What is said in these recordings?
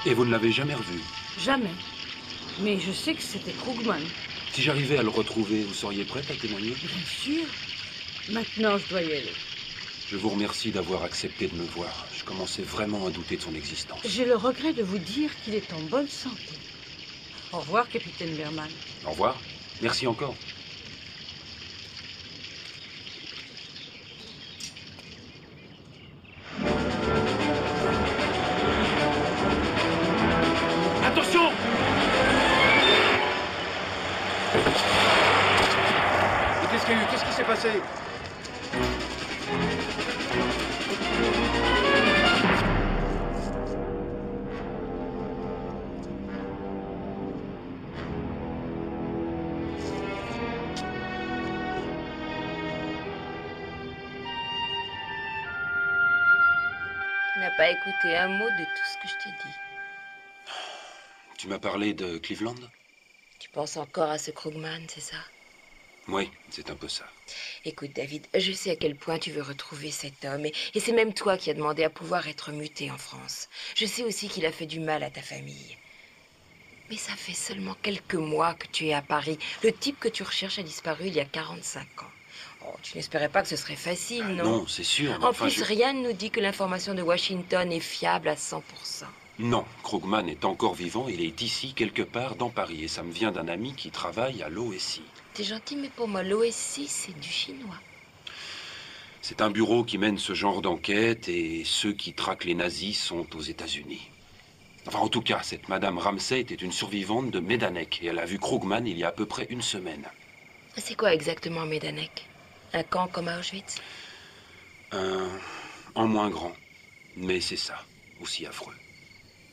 Et vous ne l'avez jamais revu? Jamais. Mais je sais que c'était Krugman. Si j'arrivais à le retrouver, vous seriez prête à témoigner? Bien sûr. Maintenant, je dois y aller. Je vous remercie d'avoir accepté de me voir. Je commençais vraiment à douter de son existence. J'ai le regret de vous dire qu'il est en bonne santé. Au revoir, capitaine Berman. Au revoir. Merci encore. Attention! Et qu'est-ce qu'il y a eu? Qu'est-ce qui s'est passé? Tu n'as pas écouté un mot de tout ce que je t'ai dit. Tu m'as parlé de Cleveland? Tu penses encore à ce Krugman, c'est ça? Oui, c'est un peu ça. Écoute, David, je sais à quel point tu veux retrouver cet homme, et c'est même toi qui as demandé à pouvoir être muté en France. Je sais aussi qu'il a fait du mal à ta famille. Mais ça fait seulement quelques mois que tu es à Paris. Le type que tu recherches a disparu il y a 45 ans. Oh, tu n'espérais pas que ce serait facile, non? Non, c'est sûr. En plus, rien ne nous dit que l'information de Washington est fiable à 100%. Non, Krugman est encore vivant. Il est ici, quelque part, dans Paris. Et ça me vient d'un ami qui travaille à l'OSI. T'es gentil, mais pour moi, l'OSI, c'est du chinois. C'est un bureau qui mène ce genre d'enquête et ceux qui traquent les nazis sont aux États-Unis. Enfin, en tout cas, cette Madame Ramsey était une survivante de Medanek et elle a vu Krugman il y a à peu près une semaine. C'est quoi exactement Medanek? Un camp comme à Auschwitz? En moins grand. Mais c'est ça, aussi affreux.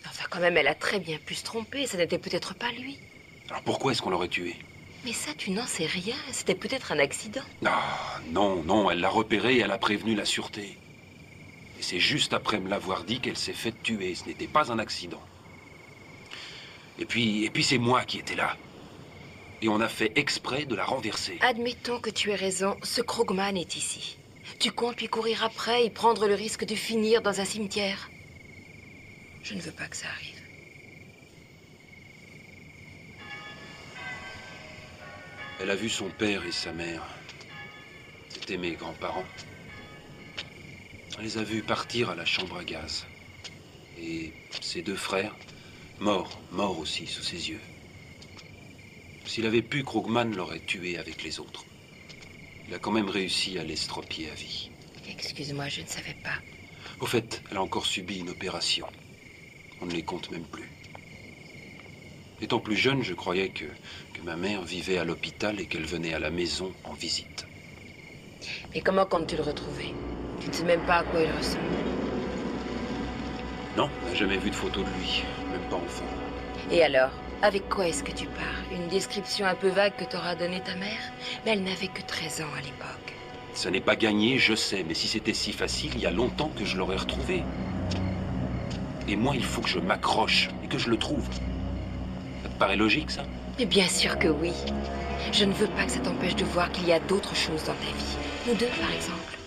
Enfin, quand même, elle a très bien pu se tromper. Ça n'était peut-être pas lui. Alors pourquoi est-ce qu'on l'aurait tué? Mais ça, tu n'en sais rien. C'était peut-être un accident. Ah, non, non, elle l'a repéré et elle a prévenu la sûreté. Et c'est juste après me l'avoir dit qu'elle s'est faite tuer. Ce n'était pas un accident. Et puis c'est moi qui étais là. Et on a fait exprès de la renverser. Admettons que tu aies raison. Ce Krugman est ici. Tu comptes lui courir après et prendre le risque de finir dans un cimetière? Je ne veux pas que ça arrive. Elle a vu son père et sa mère. C'était mes grands-parents. Elle les a vus partir à la chambre à gaz. Et ses deux frères, morts aussi sous ses yeux. S'il avait pu, Krugman l'aurait tué avec les autres. Il a quand même réussi à l'estropier à vie. Excuse-moi, je ne savais pas. Au fait, elle a encore subi une opération. On ne les compte même plus. Étant plus jeune, je croyais que ma mère vivait à l'hôpital et qu'elle venait à la maison en visite. Mais comment comptes-tu le retrouver? Tu ne sais même pas à quoi il ressemble. Non, on n'a jamais vu de photo de lui, même pas enfant. Et alors, avec quoi est-ce que tu pars? Une description un peu vague que t'aura donnée ta mère? Mais elle n'avait que 13 ans à l'époque. Ça n'est pas gagné, je sais, mais si c'était si facile, il y a longtemps que je l'aurais retrouvé. Et moi, il faut que je m'accroche et que je le trouve. Ça te paraît logique, ça? Mais bien sûr que oui. Je ne veux pas que ça t'empêche de voir qu'il y a d'autres choses dans ta vie. Nous deux, par exemple.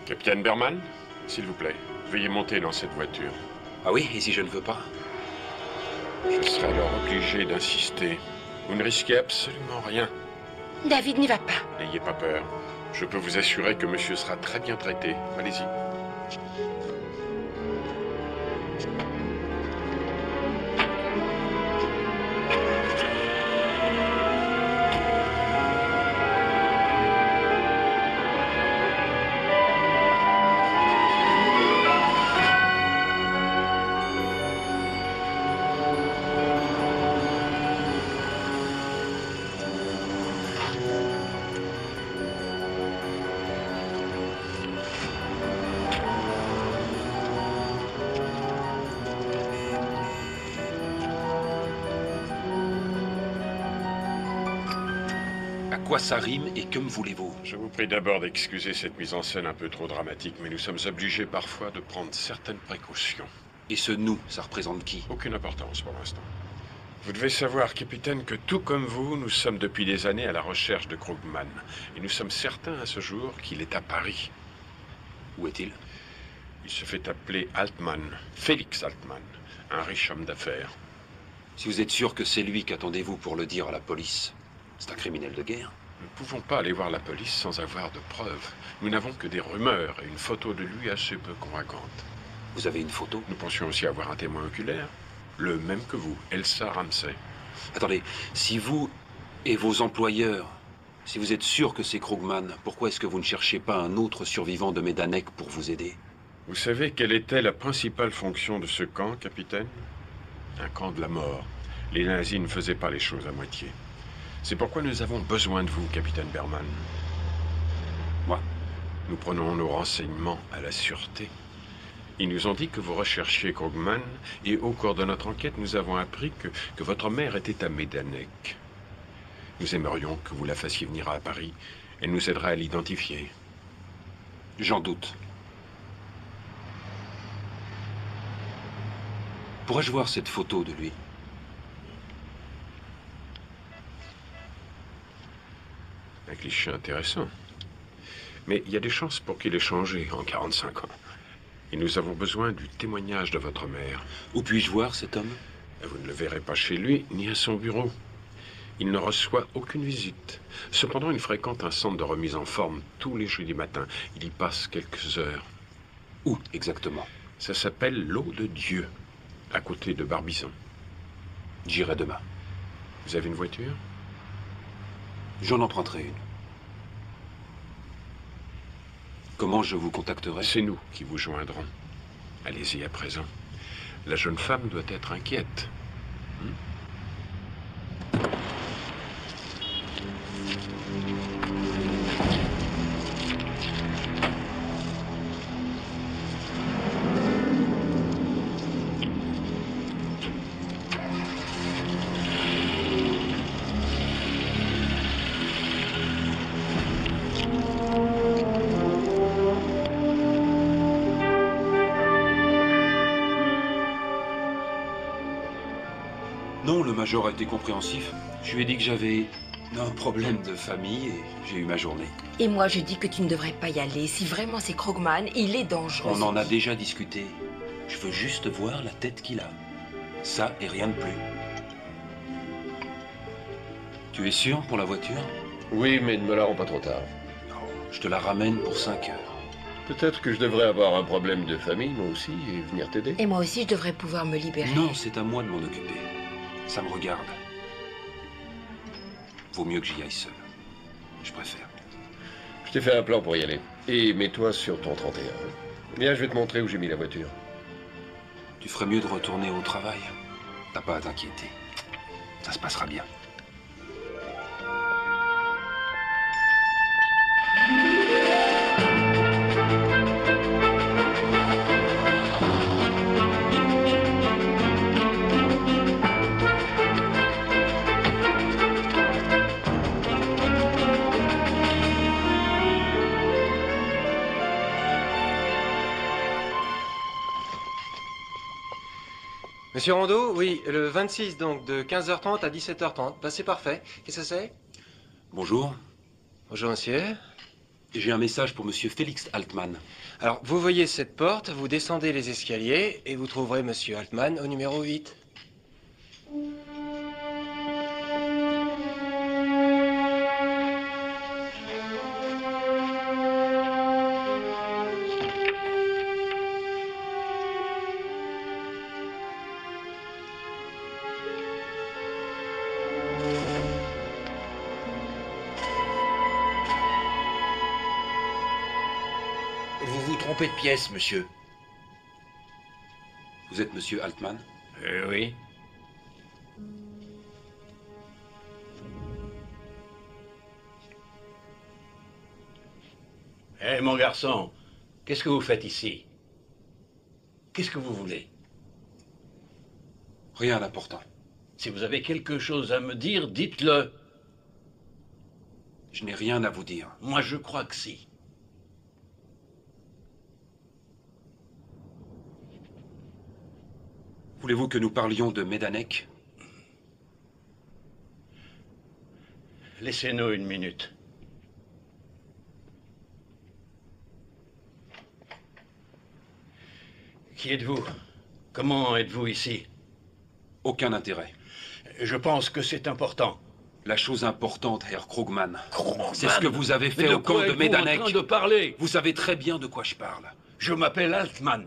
Capitaine Berman, s'il vous plaît, veuillez monter dans cette voiture. Ah oui, et si je ne veux pas? Je serai alors obligé d'insister. Vous ne risquez absolument rien. David, n'y va pas. N'ayez pas peur. Je peux vous assurer que monsieur sera très bien traité. Allez-y. À quoi ça rime et que me voulez-vous? Je vous prie d'abord d'excuser cette mise en scène un peu trop dramatique, mais nous sommes obligés parfois de prendre certaines précautions. Et ce nous, ça représente qui? Aucune importance pour l'instant. Vous devez savoir, capitaine, que tout comme vous, nous sommes depuis des années à la recherche de Krugman. Et nous sommes certains à ce jour qu'il est à Paris. Où est-il? Il se fait appeler Altman, Félix Altman, un riche homme d'affaires. Si vous êtes sûr que c'est lui, qu'attendez-vous pour le dire à la police? C'est un criminel de guerre. Nous ne pouvons pas aller voir la police sans avoir de preuves. Nous n'avons que des rumeurs et une photo de lui assez peu convaincante. Vous avez une photo? Nous pensions aussi avoir un témoin oculaire, le même que vous, Elsa Ramsey. Attendez, si vous et vos employeurs, si vous êtes sûr que c'est Krugman, pourquoi est-ce que vous ne cherchez pas un autre survivant de Medanek pour vous aider? Vous savez quelle était la principale fonction de ce camp, capitaine? Un camp de la mort. Les nazis ne faisaient pas les choses à moitié. C'est pourquoi nous avons besoin de vous, capitaine Berman. Moi? Nous prenons nos renseignements à la sûreté. Ils nous ont dit que vous recherchiez Krugman, et au cours de notre enquête, nous avons appris que votre mère était à Medanek. Nous aimerions que vous la fassiez venir à Paris. Elle nous aidera à l'identifier. J'en doute. Pourrais-je voir cette photo de lui? Un cliché intéressant. Mais il y a des chances pour qu'il ait changé en 45 ans. Et nous avons besoin du témoignage de votre mère. Où puis-je voir cet homme? Vous ne le verrez pas chez lui, ni à son bureau. Il ne reçoit aucune visite. Cependant, il fréquente un centre de remise en forme tous les jeudis matins. Il y passe quelques heures. Où exactement? Ça s'appelle l'eau de Dieu, à côté de Barbizon. J'irai demain. Vous avez une voiture? J'en emprunterai une. Comment je vous contacterai? C'est nous qui vous joindrons. Allez-y à présent. La jeune femme doit être inquiète. Non, le major a été compréhensif. Je lui ai dit que j'avais un problème de famille et j'ai eu ma journée. Et moi, je dis que tu ne devrais pas y aller. Si vraiment c'est Krugman, il est dangereux. On en a déjà discuté. Je veux juste voir la tête qu'il a. Ça et rien de plus. Tu es sûr pour la voiture? Oui, mais ne me la rends pas trop tard. Non, je te la ramène pour 5 heures. Peut-être que je devrais avoir un problème de famille, moi aussi, et venir t'aider. Et moi aussi, je devrais pouvoir me libérer. Non, c'est à moi de m'en occuper. Ça me regarde. Vaut mieux que j'y aille seul. Je préfère. Je t'ai fait un plan pour y aller. Et mets-toi sur ton 31. Viens, je vais te montrer où j'ai mis la voiture. Tu ferais mieux de retourner au travail. T'as pas à t'inquiéter. Ça se passera bien. Monsieur Rondeau, oui, le 26, donc, de 15h30 à 17h30. Bah, c'est parfait. Qu'est-ce que c'est? Bonjour. Bonjour, monsieur. J'ai un message pour monsieur Félix Altman. Alors, vous voyez cette porte, vous descendez les escaliers et vous trouverez monsieur Altman au numéro 8. Vous vous trompez de pièce, monsieur. Vous êtes monsieur Altman? Oui. Eh, mon garçon, qu'est-ce que vous faites ici? Qu'est-ce que vous voulez? Rien d'important. Si vous avez quelque chose à me dire, dites-le. Je n'ai rien à vous dire. Moi, je crois que si. Voulez-vous que nous parlions de Medanek? Laissez-nous une minute. Qui êtes-vous? Comment êtes-vous ici? Aucun intérêt. Je pense que c'est important. La chose importante, Herr Krugman, Krugman, c'est ce que vous avez mais fait au camp quoi de êtes-vous Medanek. en train de parler? Vous savez très bien de quoi je parle. Je m'appelle Altman.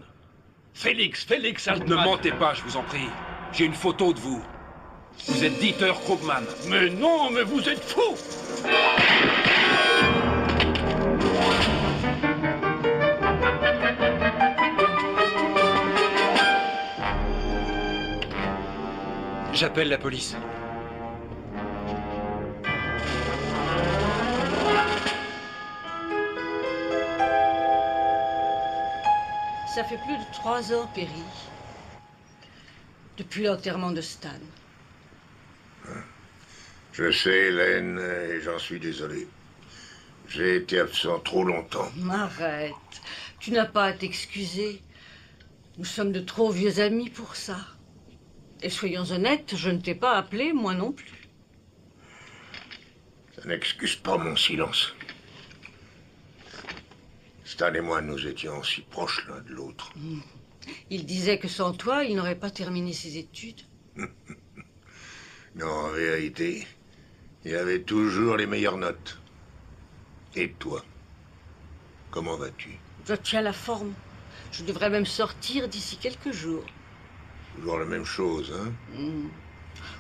Félix Altman. Ne mentez pas, je vous en prie. J'ai une photo de vous. Vous êtes Dieter Krugman. Mais non, mais vous êtes fou! J'appelle la police. Ça fait plus de 3 ans, Perry. Depuis l'enterrement de Stan. Je sais, Hélène, et j'en suis désolé. J'ai été absent trop longtemps. Arrête. Tu n'as pas à t'excuser. Nous sommes de trop vieux amis pour ça. Et soyons honnêtes, je ne t'ai pas appelé, moi non plus. Ça n'excuse pas mon silence. Stan et moi, nous étions si proches l'un de l'autre. Il disait que sans toi, il n'aurait pas terminé ses études. Non, en vérité, il avait toujours les meilleures notes. Et toi, comment vas-tu? Je tiens la forme. Je devrais même sortir d'ici quelques jours. Toujours la même chose, hein?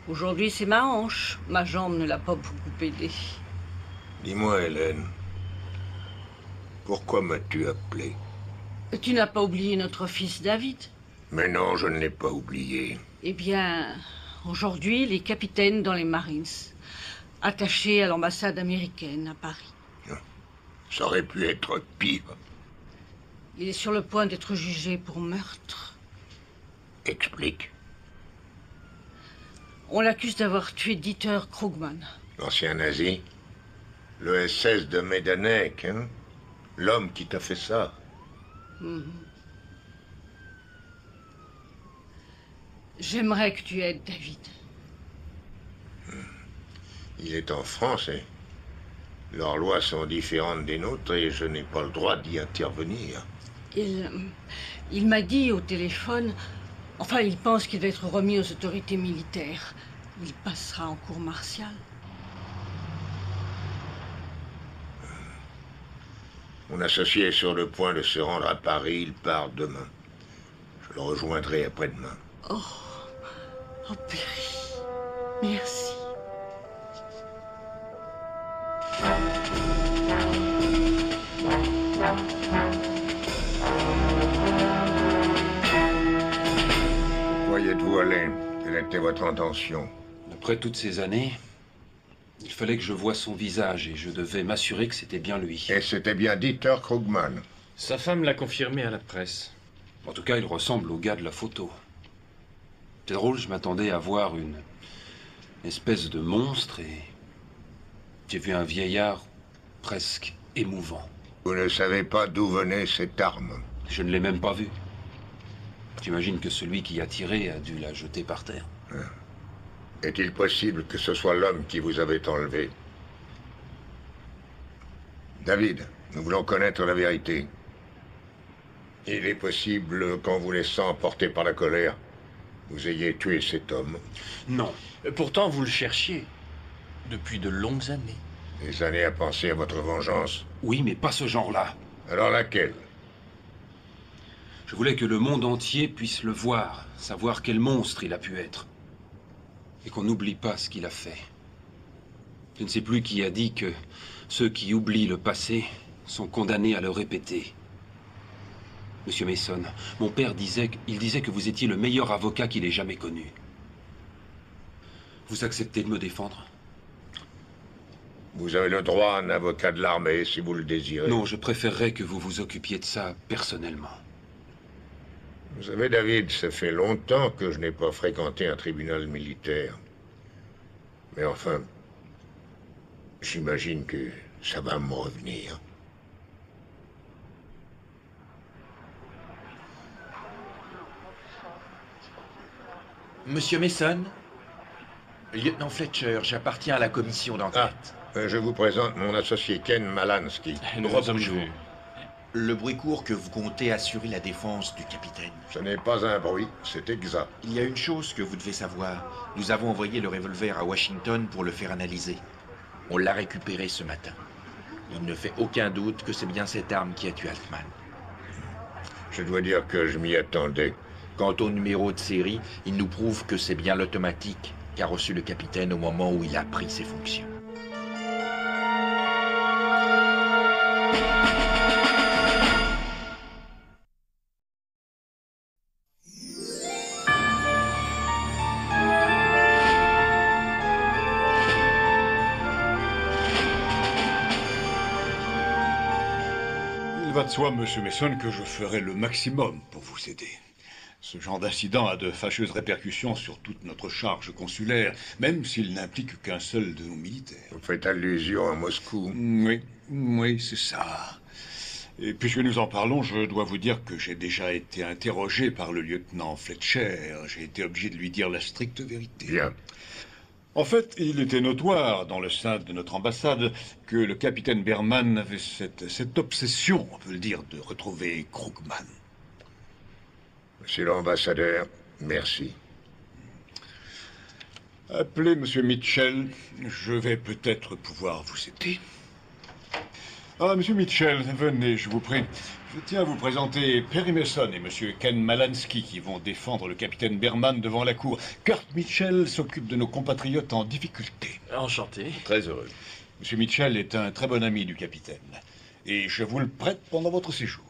Aujourd'hui, c'est ma hanche. Ma jambe ne l'a pas beaucoup aidé. Dis-moi, Hélène, pourquoi m'as-tu appelé? Tu n'as pas oublié notre fils David? Mais non, je ne l'ai pas oublié. Eh bien, aujourd'hui, il est capitaine dans les Marines, attaché à l'ambassade américaine à Paris. Ça aurait pu être pire. Il est sur le point d'être jugé pour meurtre. Explique. On l'accuse d'avoir tué Dieter Krugman. L'ancien nazi? Le SS de Medanek, hein? L'homme qui t'a fait ça. J'aimerais que tu aides David. Il est en France et leurs lois sont différentes des nôtres et je n'ai pas le droit d'y intervenir. Il m'a dit au téléphone... Enfin, il pense qu'il va être remis aux autorités militaires. Il passera en cour martiale. Mon associé est sur le point de se rendre à Paris. Il part demain. Je le rejoindrai après-demain. Oh, Perry, merci. Voyez êtes-vous allé? Quelle était votre intention? Après toutes ces années, il fallait que je voie son visage et je devais m'assurer que c'était bien lui. Et c'était bien Dieter Krugman. Sa femme l'a confirmé à la presse. En tout cas, il ressemble au gars de la photo. C'est drôle, je m'attendais à voir une espèce de monstre et j'ai vu un vieillard presque émouvant. Vous ne savez pas d'où venait cette arme? Je ne l'ai même pas vue. J'imagine que celui qui a tiré a dû la jeter par terre. Est-il possible que ce soit l'homme qui vous avait enlevé? David, nous voulons connaître la vérité. Il est possible qu'en vous laissant emporter par la colère, vous ayez tué cet homme. Non. Pourtant, vous le cherchiez. Depuis de longues années. Des années à penser à votre vengeance. Oui, mais pas ce genre-là. Alors laquelle? Je voulais que le monde entier puisse le voir, savoir quel monstre il a pu être. Et qu'on n'oublie pas ce qu'il a fait. Je ne sais plus qui a dit que ceux qui oublient le passé sont condamnés à le répéter. Monsieur Mason, mon père disait que vous étiez le meilleur avocat qu'il ait jamais connu. Vous acceptez de me défendre? Vous avez le droit à un avocat de l'armée, si vous le désirez. Non, je préférerais que vous vous occupiez de ça personnellement. Vous savez, David, ça fait longtemps que je n'ai pas fréquenté un tribunal militaire. Mais enfin, j'imagine que ça va me revenir. Monsieur Mason? Lieutenant Fletcher, j'appartiens à la commission d'enquête. Je vous présente mon associé Ken Malansky. Bonjour. Le bruit court que vous comptez assurer la défense du capitaine. Ce n'est pas un bruit, c'est exact. Il y a une chose que vous devez savoir. Nous avons envoyé le revolver à Washington pour le faire analyser. On l'a récupéré ce matin. Il ne fait aucun doute que c'est bien cette arme qui a tué Altman. Je dois dire que je m'y attendais. Quant au numéro de série, il nous prouve que c'est bien l'automatique qu'a reçu le capitaine au moment où il a pris ses fonctions. Il va de soi, monsieur Mason, que je ferai le maximum pour vous aider. Ce genre d'incident a de fâcheuses répercussions sur toute notre charge consulaire, même s'il n'implique qu'un seul de nos militaires. Vous faites allusion à Moscou. Oui, c'est ça. Et puisque nous en parlons, je dois vous dire que j'ai déjà été interrogé par le lieutenant Fletcher. J'ai été obligé de lui dire la stricte vérité. Bien. En fait, il était notoire dans le sein de notre ambassade que le capitaine Berman avait cette obsession, on peut le dire, de retrouver Krugman. Monsieur l'ambassadeur, merci. Appelez monsieur Mitchell, je vais peut-être pouvoir vous aider. Ah, monsieur Mitchell, venez, je vous prie. Je tiens à vous présenter Perry Mason et monsieur Ken Malansky qui vont défendre le capitaine Berman devant la cour. Kurt Mitchell s'occupe de nos compatriotes en difficulté. Enchanté. Très heureux. Monsieur Mitchell est un très bon ami du capitaine. Et je vous le prête pendant votre séjour.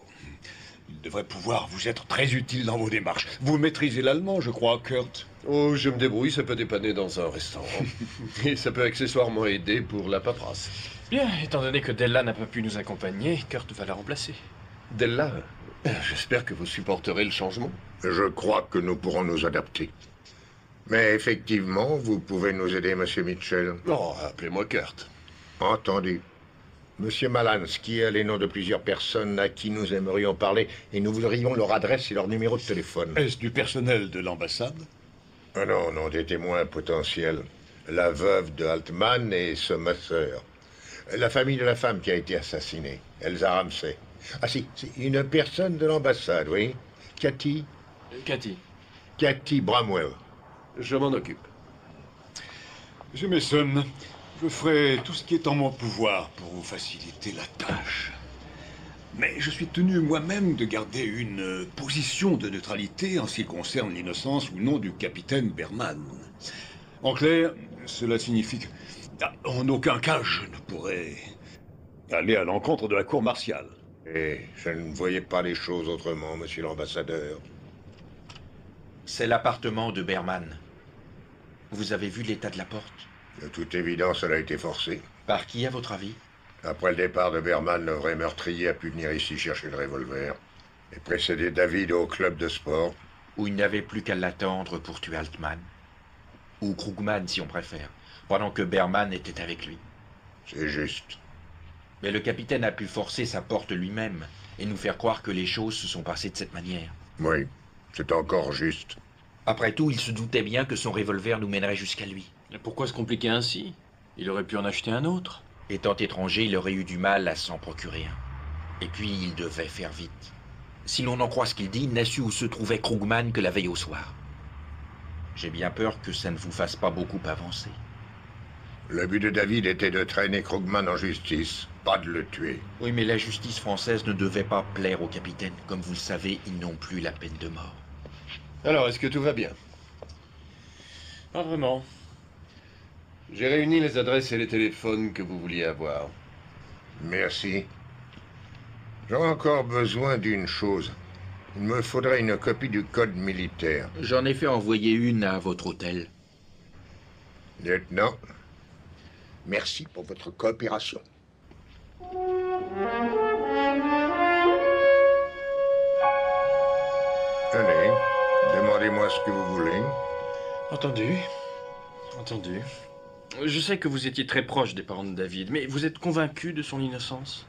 Il devrait pouvoir vous être très utile dans vos démarches. Vous maîtrisez l'allemand, je crois, Kurt. Oh, je me débrouille, ça peut dépanner dans un restaurant. Et ça peut accessoirement aider pour la paperasse. Bien, étant donné que Della n'a pas pu nous accompagner, Kurt va la remplacer. Della, j'espère que vous supporterez le changement. Je crois que nous pourrons nous adapter. Mais effectivement, vous pouvez nous aider, monsieur Mitchell. Oh, appelez-moi Kurt. Entendu. Monsieur Malansky a les noms de plusieurs personnes à qui nous aimerions parler et nous voudrions leur adresse et leur numéro de téléphone. Est-ce du personnel de l'ambassade? Ah non, non, des témoins potentiels. La veuve de Altman et ce masseur. La famille de la femme qui a été assassinée, Elsa Ramsey. Ah si, une personne de l'ambassade, oui. Cathy Bramwell. Je m'en occupe. Monsieur Mason, je ferai tout ce qui est en mon pouvoir pour vous faciliter la tâche. Mais je suis tenu moi-même de garder une position de neutralité en ce qui concerne l'innocence ou non du capitaine Berman. En clair, cela signifie que, en aucun cas, je ne pourrais aller à l'encontre de la cour martiale. Et je ne voyais pas les choses autrement, monsieur l'ambassadeur. C'est l'appartement de Berman. Vous avez vu l'état de la porte? De toute évidence, elle a été forcée. Par qui, à votre avis? Après le départ de Berman, le vrai meurtrier a pu venir ici chercher le revolver et précéder David au club de sport. Où il n'avait plus qu'à l'attendre pour tuer Altman. Ou Krugman, si on préfère, pendant que Berman était avec lui. C'est juste. Mais le capitaine a pu forcer sa porte lui-même et nous faire croire que les choses se sont passées de cette manière. Oui, c'est encore juste. Après tout, il se doutait bien que son revolver nous mènerait jusqu'à lui. Et pourquoi se compliquer ainsi? Il aurait pu en acheter un autre. Étant étranger, il aurait eu du mal à s'en procurer un. Et puis, il devait faire vite. Si l'on en croit ce qu'il dit, il n'a su où se trouvait Krugman que la veille au soir. J'ai bien peur que ça ne vous fasse pas beaucoup avancer. Le but de David était de traîner Krugman en justice, pas de le tuer. Oui, mais la justice française ne devait pas plaire au capitaine. Comme vous le savez, ils n'ont plus la peine de mort. Alors, est-ce que tout va bien? Pas vraiment. J'ai réuni les adresses et les téléphones que vous vouliez avoir. Merci. J'aurais encore besoin d'une chose. Il me faudrait une copie du code militaire. J'en ai fait envoyer une à votre hôtel. Lieutenant, merci pour votre coopération. Allez, demandez-moi ce que vous voulez. Entendu. Entendu. Je sais que vous étiez très proche des parents de David, mais vous êtes convaincu de son innocence?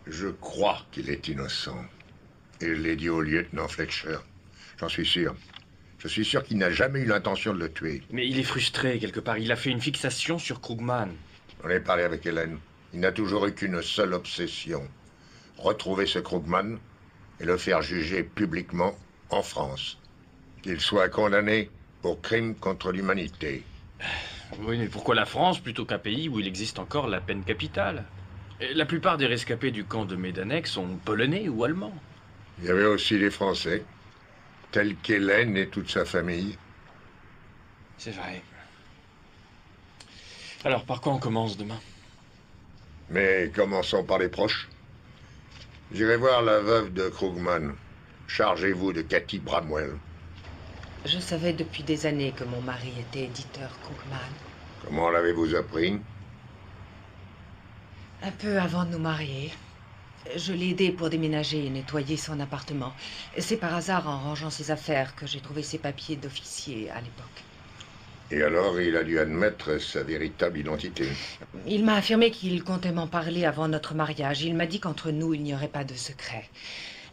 Je crois qu'il est innocent. Et je l'ai dit au lieutenant Fletcher. J'en suis sûr. Je suis sûr qu'il n'a jamais eu l'intention de le tuer. Mais il est frustré, quelque part. Il a fait une fixation sur Krugman. J'en ai parlé avec Hélène. Il n'a toujours eu qu'une seule obsession. retrouver ce Krugman et le faire juger publiquement en France. Qu'il soit condamné pour crime contre l'humanité. Oui, mais pourquoi la France plutôt qu'un pays où il existe encore la peine capitale? Et la plupart des rescapés du camp de Majdanek sont polonais ou allemands. Il y avait aussi les Français, tels qu'Hélène et toute sa famille. C'est vrai. Alors, par quoi on commence demain? Mais commençons par les proches. J'irai voir la veuve de Krugman. Chargez-vous de Cathy Bramwell. Je savais depuis des années que mon mari était éditeur Krugman. Comment l'avez-vous appris? Un peu avant de nous marier. Je l'ai aidé pour déménager et nettoyer son appartement. C'est par hasard, en rangeant ses affaires, que j'ai trouvé ses papiers d'officier à l'époque. Et alors, il a dû admettre sa véritable identité. Il m'a affirmé qu'il comptait m'en parler avant notre mariage. Il m'a dit qu'entre nous, il n'y aurait pas de secret.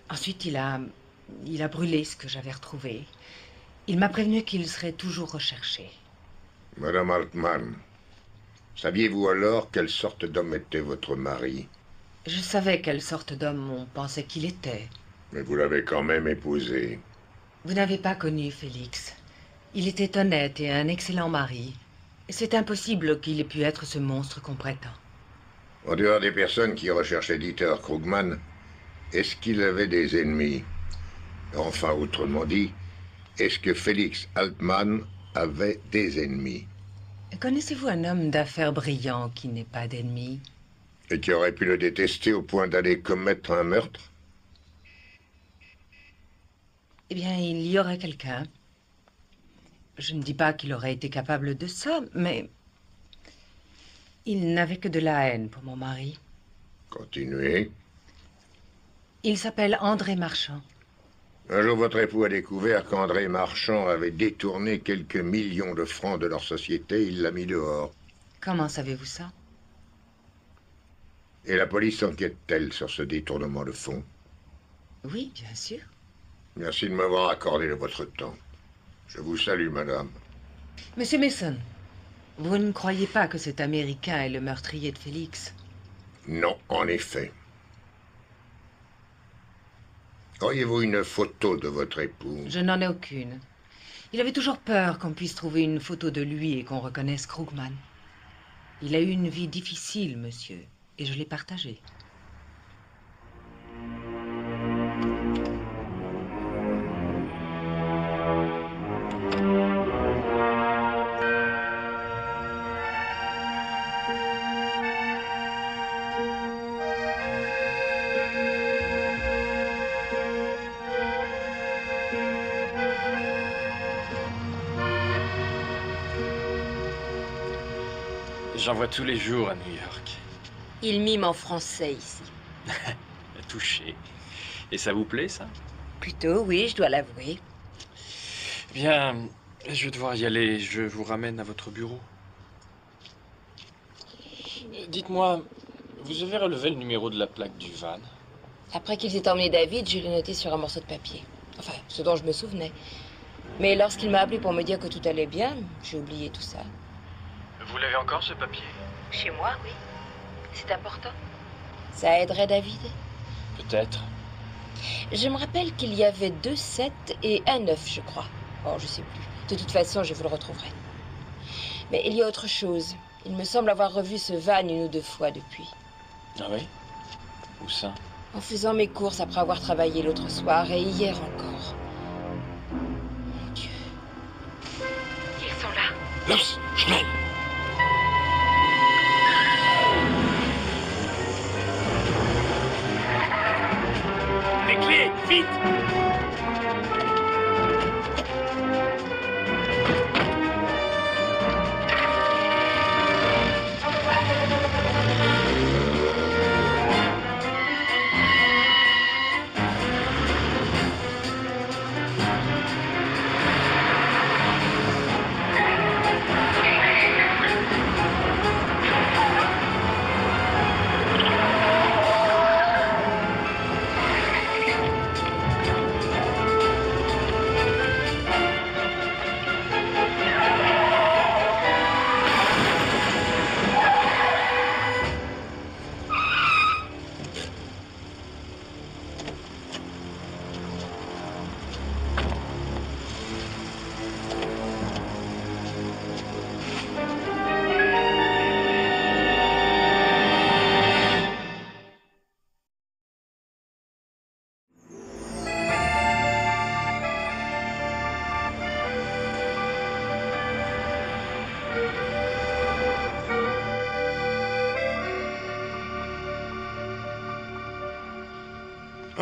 Ensuite, il a brûlé ce que j'avais retrouvé. Il m'a prévenu qu'il serait toujours recherché. Madame Altman, saviez-vous alors quelle sorte d'homme était votre mari? Je savais quelle sorte d'homme on pensait qu'il était. Mais vous l'avez quand même épousé. Vous n'avez pas connu Félix. Il était honnête et un excellent mari. C'est impossible qu'il ait pu être ce monstre qu'on prétend. En dehors des personnes qui recherchaient Dieter Krugman, est-ce qu'il avait des ennemis? Enfin, autrement dit, est-ce que Félix Altman avait des ennemis? Connaissez-vous un homme d'affaires brillant qui n'ait pas d'ennemis? Et qui aurait pu le détester au point d'aller commettre un meurtre? Eh bien, il y aurait quelqu'un. Je ne dis pas qu'il aurait été capable de ça, mais il n'avait que de la haine pour mon mari. Continuez. Il s'appelle André Marchand. Un jour, votre époux a découvert qu'André Marchand avait détourné quelques millions de francs de leur société. Il l'a mis dehors. Comment savez-vous ça? Et la police enquête-t-elle sur ce détournement de fonds? Oui, bien sûr. Merci de m'avoir accordé de votre temps. Je vous salue, madame. Monsieur Mason, vous ne croyez pas que cet Américain est le meurtrier de Félix? Non, en effet. Auriez-vous une photo de votre époux? Je n'en ai aucune. Il avait toujours peur qu'on puisse trouver une photo de lui et qu'on reconnaisse Krugman. Il a eu une vie difficile, monsieur, et je l'ai partagée. J'en vois tous les jours à New York. Il mime en français ici. Touché. Et ça vous plaît, ça? Plutôt, oui, je dois l'avouer. Bien, je vais devoir y aller. Je vous ramène à votre bureau. Dites-moi, vous avez relevé le numéro de la plaque du van? Après qu'ils aient emmené David, je l'ai noté sur un morceau de papier. Enfin, ce dont je me souvenais. Mais lorsqu'il m'a appelé pour me dire que tout allait bien, j'ai oublié tout ça. Vous l'avez encore, ce papier? Chez moi, oui. C'est important. Ça aiderait David? Peut-être. Je me rappelle qu'il y avait 2 7 et un 9, je crois. Oh, je sais plus. De toute façon, je vous le retrouverai. Mais il y a autre chose. Il me semble avoir revu ce van 1 ou 2 fois depuis. Ah oui? Où ça? En faisant mes courses après avoir travaillé l'autre soir et hier encore. Mon Dieu. Ils sont là. Los, schnell! Les clés, vite!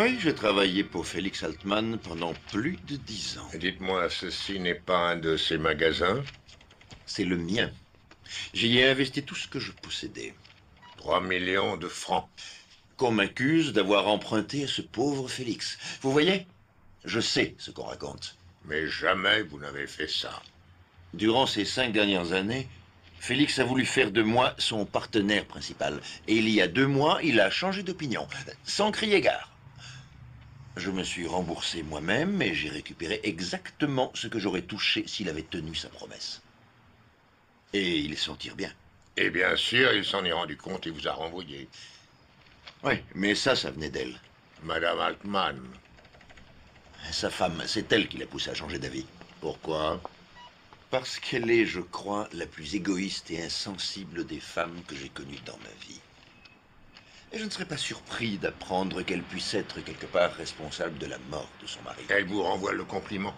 Oui, j'ai travaillé pour Félix Altman pendant plus de 10 ans. Dites-moi, ceci n'est pas un de ces magasins? C'est le mien. J'y ai investi tout ce que je possédais. 3 millions de francs. Qu'on m'accuse d'avoir emprunté à ce pauvre Félix. Vous voyez, je sais ce qu'on raconte. Mais jamais vous n'avez fait ça. Durant ces 5 dernières années, Félix a voulu faire de moi son partenaire principal. Et il y a 2 mois, il a changé d'opinion, sans crier gare. Je me suis remboursé moi-même et j'ai récupéré exactement ce que j'aurais touché s'il avait tenu sa promesse. Et il s'en tire bien. Et bien sûr, il s'en est rendu compte et vous a renvoyé. Oui, mais ça venait d'elle. Madame Altman. Sa femme, c'est elle qui l'a poussé à changer d'avis. Pourquoi? Parce qu'elle est, je crois, la plus égoïste et insensible des femmes que j'ai connues dans ma vie. Et je ne serais pas surpris d'apprendre qu'elle puisse être quelque part responsable de la mort de son mari. Elle vous renvoie le compliment.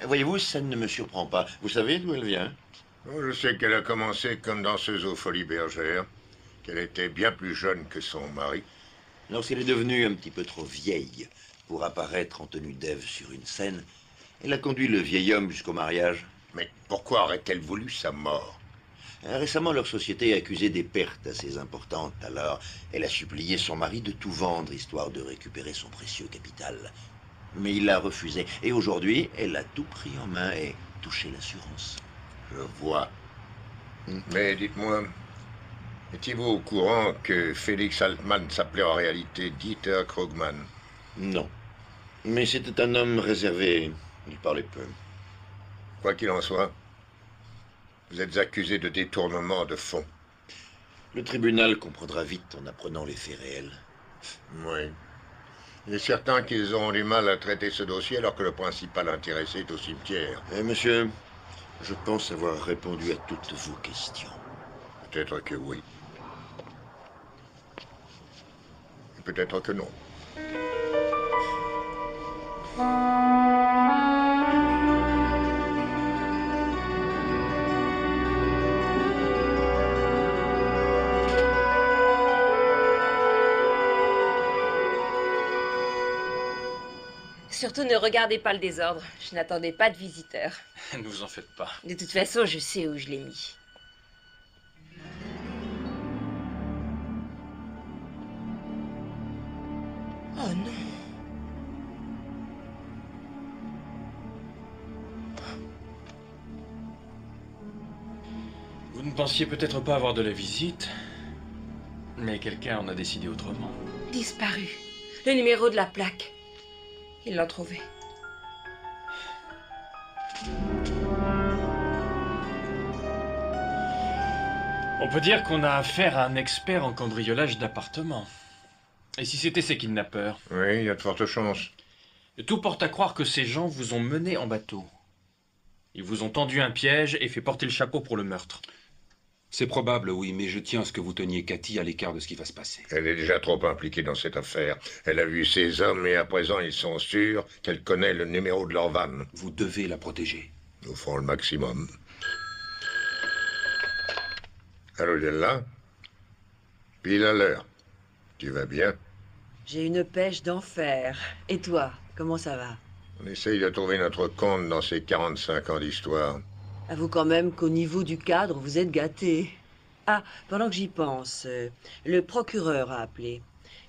Voyez-vous, ça ne me surprend pas. Vous savez d'où elle vient? Oh, je sais qu'elle a commencé comme danseuse aux Folies Bergères, qu'elle était bien plus jeune que son mari. Lorsqu'elle est devenue un petit peu trop vieille pour apparaître en tenue d'Ève sur une scène, elle a conduit le vieil homme jusqu'au mariage. Mais pourquoi aurait-elle voulu sa mort? Récemment, leur société a accusé des pertes assez importantes, alors elle a supplié son mari de tout vendre, histoire de récupérer son précieux capital. Mais il l'a refusé, et aujourd'hui, elle a tout pris en main et touché l'assurance. Je vois. Mais dites-moi, étiez-vous au courant que Félix Altman s'appelait en réalité Dieter Krugman? Non. Mais c'était un homme réservé. Il parlait peu. Quoi qu'il en soit, vous êtes accusé de détournement de fonds. Le tribunal comprendra vite en apprenant les faits réels. Oui. Il est certain qu'ils auront du mal à traiter ce dossier alors que le principal intéressé est au cimetière. Monsieur, je pense avoir répondu à toutes vos questions. Peut-être que oui. Peut-être que non. Surtout ne regardez pas le désordre. Je n'attendais pas de visiteurs. Ne vous en faites pas. De toute façon, je sais où je l'ai mis. Oh non. Vous ne pensiez peut-être pas avoir de la visite, mais quelqu'un en a décidé autrement. Disparu. Le numéro de la plaque. Ils l'ont trouvé. On peut dire qu'on a affaire à un expert en cambriolage d'appartements. Et si c'était ces kidnappeurs? Oui, il y a de fortes chances. Tout porte à croire que ces gens vous ont mené en bateau. Ils vous ont tendu un piège et fait porter le chapeau pour le meurtre. C'est probable, oui, mais je tiens à ce que vous teniez Cathy à l'écart de ce qui va se passer. Elle est déjà trop impliquée dans cette affaire. Elle a vu ces hommes et à présent ils sont sûrs qu'elle connaît le numéro de leur van. Vous devez la protéger. Nous ferons le maximum. Allô, Della? Pile à l'heure. Tu vas bien? J'ai une pêche d'enfer. Et toi, comment ça va? On essaye de trouver notre compte dans ces 45 ans d'histoire. Avoue quand même qu'au niveau du cadre, vous êtes gâtés. Ah, pendant que j'y pense, le procureur a appelé.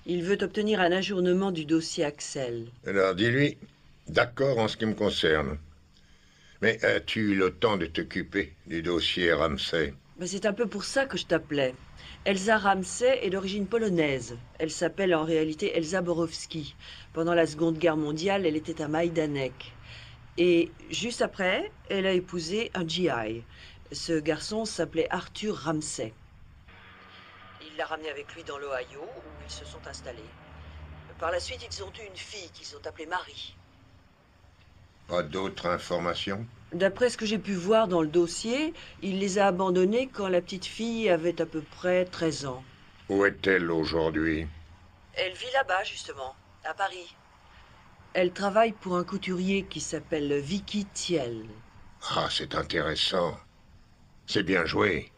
Il veut obtenir un ajournement du dossier Axel. Alors, dis-lui, d'accord en ce qui me concerne. Mais as-tu eu le temps de t'occuper du dossier Ramsey? Ben, c'est un peu pour ça que je t'appelais. Elsa Ramsey est d'origine polonaise. Elle s'appelle en réalité Elsa Borowski. Pendant la Seconde Guerre mondiale, elle était à Majdanek. Et juste après, elle a épousé un GI. Ce garçon s'appelait Arthur Ramsey. Il l'a ramené avec lui dans l'Ohio, où ils se sont installés. Par la suite, ils ont eu une fille qu'ils ont appelée Marie. Pas d'autres informations? D'après ce que j'ai pu voir dans le dossier, il les a abandonnés quand la petite fille avait à peu près 13 ans. Où est-elle aujourd'hui? Elle vit là-bas, justement, à Paris. Elle travaille pour un couturier qui s'appelle Vicky Thiel. Ah, c'est intéressant. C'est bien joué.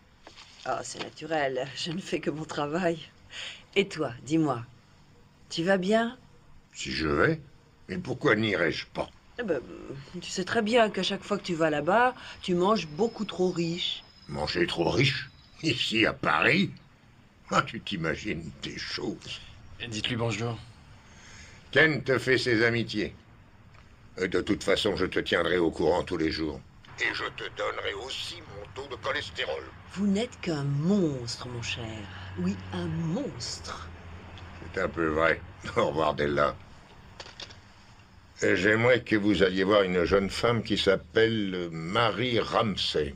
Ah, c'est naturel, je ne fais que mon travail. Et toi, dis-moi, tu vas bien? Si je vais? Mais pourquoi n'irais-je pas? Eh ben, tu sais très bien qu'à chaque fois que tu vas là-bas, tu manges beaucoup trop riche. Manger trop riche? Ici, à Paris? Ah, tu t'imagines des choses. Dites-lui bonjour. Ken te fait ses amitiés. De toute façon, je te tiendrai au courant tous les jours. Et je te donnerai aussi mon taux de cholestérol. Vous n'êtes qu'un monstre, mon cher. Oui, un monstre. C'est un peu vrai. Au revoir, Della. J'aimerais que vous alliez voir une jeune femme qui s'appelle Marie Ramsay,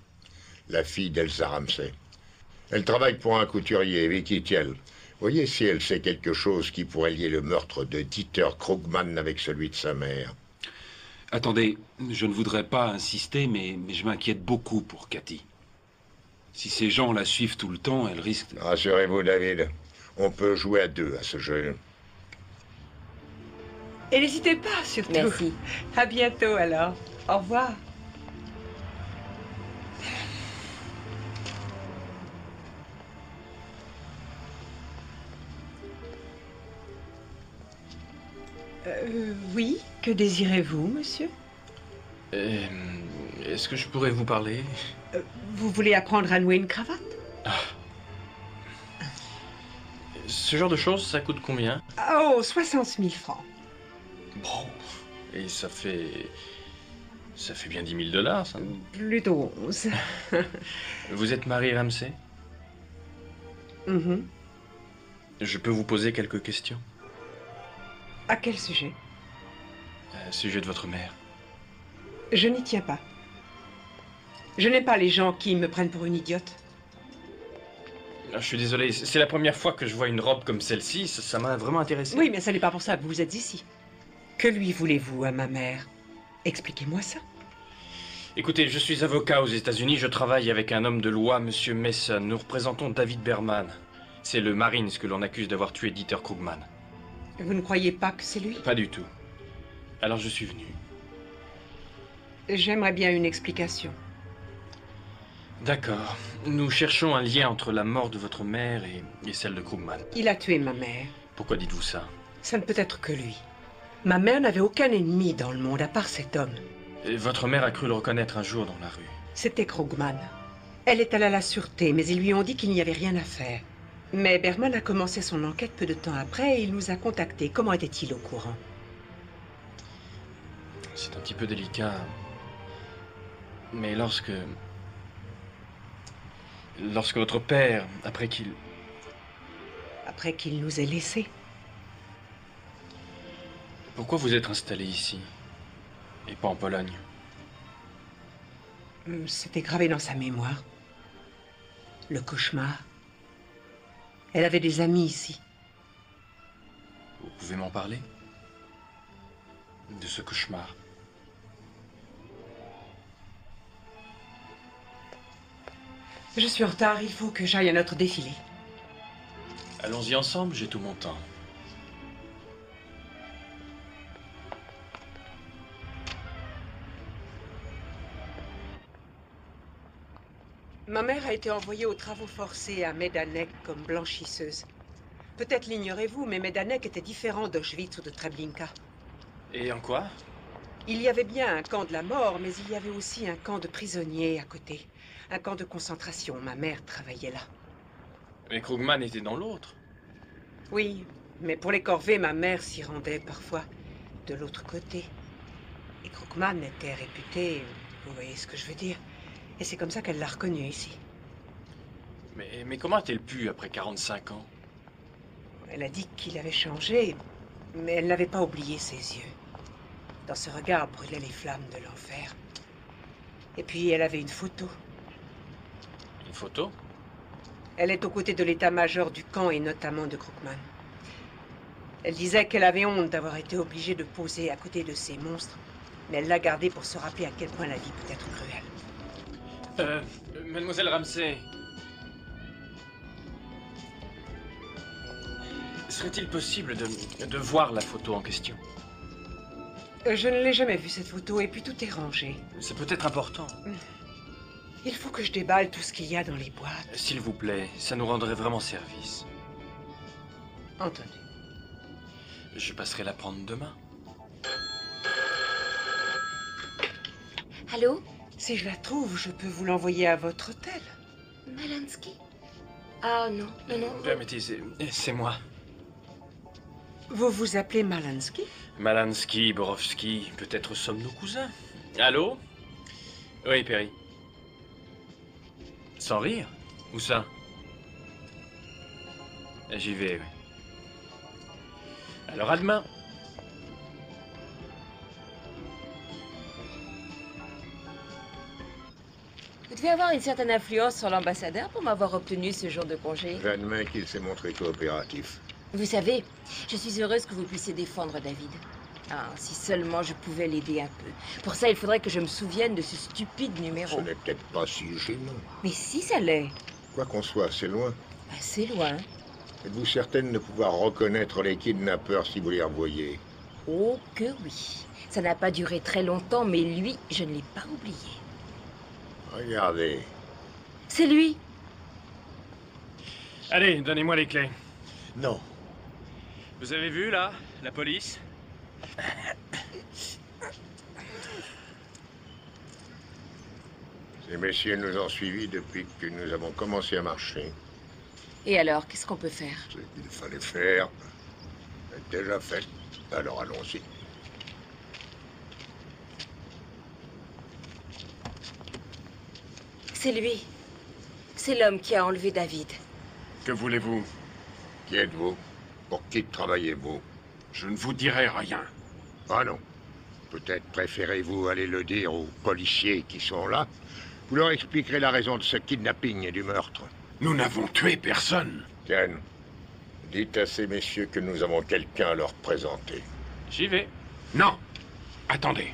la fille d'Elsa Ramsay. Elle travaille pour un couturier, Vicky Thiel. Voyez si elle sait quelque chose qui pourrait lier le meurtre de Dieter Krugman avec celui de sa mère. Attendez, je ne voudrais pas insister, mais je m'inquiète beaucoup pour Cathy. Si ces gens la suivent tout le temps, elle risque... Rassurez-vous, David. On peut jouer à deux à ce jeu. Et n'hésitez pas, surtout. Merci. À bientôt, alors. Au revoir. Oui, que désirez-vous, monsieur? Est-ce que je pourrais vous parler? Vous voulez apprendre à nouer une cravate? Ce genre de choses, ça coûte combien? Oh, 60 000 francs. Bon, et ça fait bien 10 000 $, ça? Plutôt 11. Vous êtes Marie Ramsay? Mhm. Je peux vous poser quelques questions? À quel sujet? Sujet de votre mère. Je n'y tiens pas. Je n'aime pas les gens qui me prennent pour une idiote. Je suis désolé, c'est la première fois que je vois une robe comme celle-ci, ça m'a vraiment intéressé. Oui, mais ce n'est pas pour ça que vous êtes ici. Que lui voulez-vous à ma mère? Expliquez-moi ça. Écoutez, je suis avocat aux États-Unis, je travaille avec un homme de loi, Monsieur Mason. Nous représentons David Berman. C'est le Marines que l'on accuse d'avoir tué Dieter Krugman. Vous ne croyez pas que c'est lui? Pas du tout. Alors je suis venu. J'aimerais bien une explication. D'accord. Nous cherchons un lien entre la mort de votre mère et celle de Krugman. Il a tué ma mère. Pourquoi dites-vous ça? Ça ne peut être que lui. Ma mère n'avait aucun ennemi dans le monde à part cet homme. Et votre mère a cru le reconnaître un jour dans la rue. C'était Krugman. Elle est allée à la sûreté, mais ils lui ont dit qu'il n'y avait rien à faire. Mais Berman a commencé son enquête peu de temps après et il nous a contactés. Comment était-il au courant? C'est un petit peu délicat. Mais lorsque votre père, après qu'il nous ait laissés. Pourquoi vous êtes installé ici et pas en Pologne? C'était gravé dans sa mémoire. Le cauchemar. Elle avait des amis ici. Vous pouvez m'en parler? De ce cauchemar? Je suis en retard, il faut que j'aille à notre défilé. Allons-y ensemble, j'ai tout mon temps. Ma mère a été envoyée aux travaux forcés à Majdanek comme blanchisseuse. Peut-être l'ignorez-vous, mais Majdanek était différent d'Auschwitz ou de Treblinka. Et en quoi? Il y avait bien un camp de la mort, mais il y avait aussi un camp de prisonniers à côté. Un camp de concentration. Ma mère travaillait là. Mais Krugman était dans l'autre. Oui, mais pour les corvées, ma mère s'y rendait parfois de l'autre côté. Et Krugman était réputé, vous voyez ce que je veux dire. Et c'est comme ça qu'elle l'a reconnu ici. Mais comment a-t-elle pu, après 45 ans? Elle a dit qu'il avait changé, mais elle n'avait pas oublié ses yeux. Dans ce regard brûlaient les flammes de l'enfer. Et puis elle avait une photo. Une photo? Elle est aux côtés de l'état-major du camp et notamment de Krugman. Elle disait qu'elle avait honte d'avoir été obligée de poser à côté de ces monstres, mais elle l'a gardée pour se rappeler à quel point la vie peut être cruelle. Mademoiselle Ramsay. Serait-il possible de voir la photo en question? Je ne l'ai jamais vue, cette photo, et puis tout est rangé. C'est peut-être important. Il faut que je déballe tout ce qu'il y a dans les boîtes. S'il vous plaît, ça nous rendrait vraiment service. Entendu. Je passerai la prendre demain. Allô? Si je la trouve, je peux vous l'envoyer à votre hôtel. Malansky? Ah non, non, non. Permettez, c'est moi. Vous vous appelez Malansky? Malansky, Borowski, peut-être sommes-nous cousins. Allô? Oui, Perry. Sans rire? Où ça? J'y vais, oui. Alors à demain. Vous devez avoir une certaine influence sur l'ambassadeur pour m'avoir obtenu ce jour de congé. J'admets qu'il s'est montré coopératif. Vous savez, je suis heureuse que vous puissiez défendre David. Ah, si seulement je pouvais l'aider un peu. Pour ça, il faudrait que je me souvienne de ce stupide numéro. Ce n'est peut-être pas si gênant. Mais si ça l'est. Quoi qu'on soit, c'est loin. Assez loin. Êtes-vous certaine de pouvoir reconnaître les kidnappeurs si vous les revoyez? Oh que oui. Ça n'a pas duré très longtemps, mais lui, je ne l'ai pas oublié. Regardez. C'est lui. Allez, donnez-moi les clés. Non. Vous avez vu, là, la police? Ces messieurs nous ont suivis depuis que nous avons commencé à marcher. Et alors, qu'est-ce qu'on peut faire? Ce qu'il fallait faire est déjà fait. Alors allons-y. C'est lui. C'est l'homme qui a enlevé David. Que voulez-vous? Qui êtes-vous? Pour qui travaillez-vous? Je ne vous dirai rien. Ah non. Peut-être préférez-vous aller le dire aux policiers qui sont là. Vous leur expliquerez la raison de ce kidnapping et du meurtre. Nous n'avons tué personne. Ken, dites à ces messieurs que nous avons quelqu'un à leur présenter. J'y vais. Non. Attendez.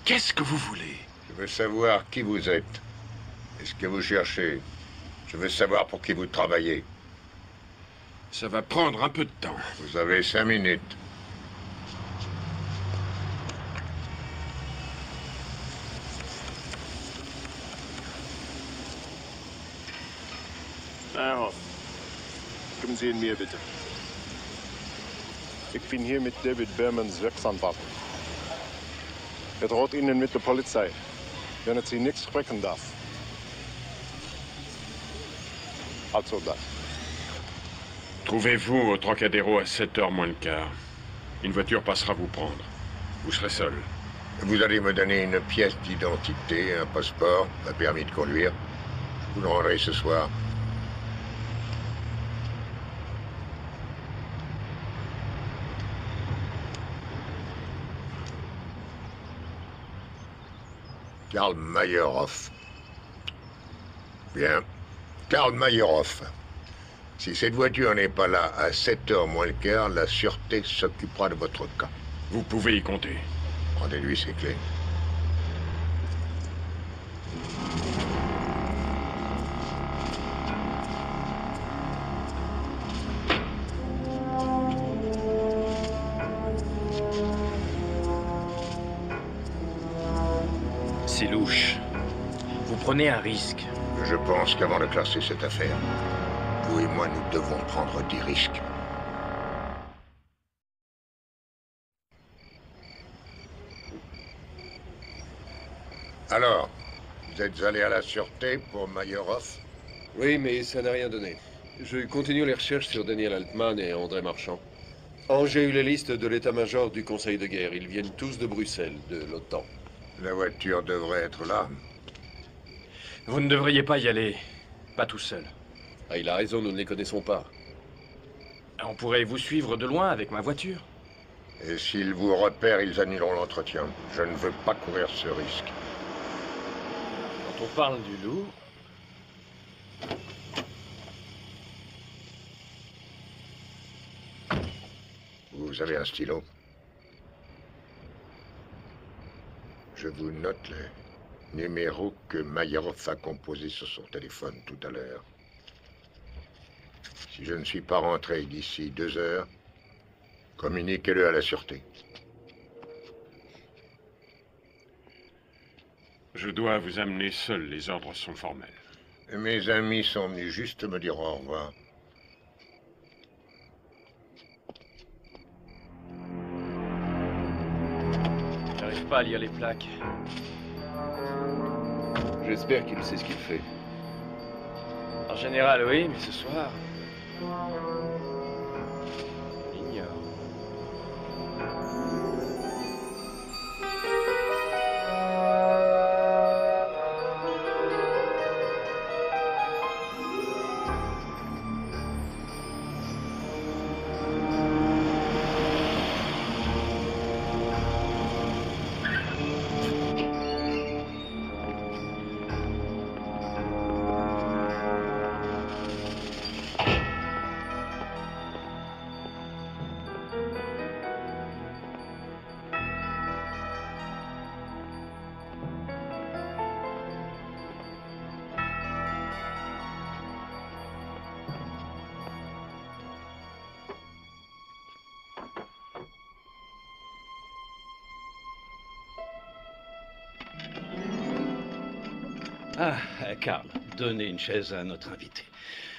Qu'est-ce que vous voulez? Je veux savoir qui vous êtes. Et ce que vous cherchez. Je veux savoir pour qui vous travaillez. Ça va prendre un peu de temps. Vous avez 5 minutes. Herr Hoff, kommen Sie in mir bitte. Ich bin hier mit David Bermans Rechtsanwalt. Er droht Ihnen mit der Polizei, wenn er Sie nichts sprechen darf. Als Soldat. Trouvez-vous au Trocadéro à 7h moins le quart. Une voiture passera vous prendre. Vous serez seul. Vous allez me donner une pièce d'identité, un passeport, un permis de conduire. Vous le rendrez ce soir. Karl Meyerhoff. Bien. Karl Meyerhoff. Si cette voiture n'est pas là à 7h moins le quart, la sûreté s'occupera de votre cas. Vous pouvez y compter. Rendez-lui ses clés. C'est louche. Vous prenez un risque. Je pense qu'avant de classer cette affaire, vous et moi, nous devons prendre des risques. Alors, vous êtes allé à la sûreté pour Meyerhoff? Oui, mais ça n'a rien donné. Je continue les recherches sur Daniel Altman et André Marchand. J'ai eu les listes de l'état-major du Conseil de guerre. Ils viennent tous de Bruxelles, de l'OTAN. La voiture devrait être là. Vous ne devriez pas y aller. Pas tout seul. Ah, il a raison, nous ne les connaissons pas. On pourrait vous suivre de loin avec ma voiture. Et s'ils vous repèrent, ils annuleront l'entretien. Je ne veux pas courir ce risque. Quand on parle du loup... Vous avez un stylo? Je vous note les numéros que Meyerhoff a composés sur son téléphone tout à l'heure. Si je ne suis pas rentré d'ici 2 heures, communiquez-le à la sûreté. Je dois vous amener seul, les ordres sont formels. Mes amis sont venus juste me dire au revoir. n'arrive pas à lire les plaques. J'espère qu'il sait ce qu'il fait. En général, oui, mais ce soir... il ignore. Ah, Karl, donnez une chaise à notre invité.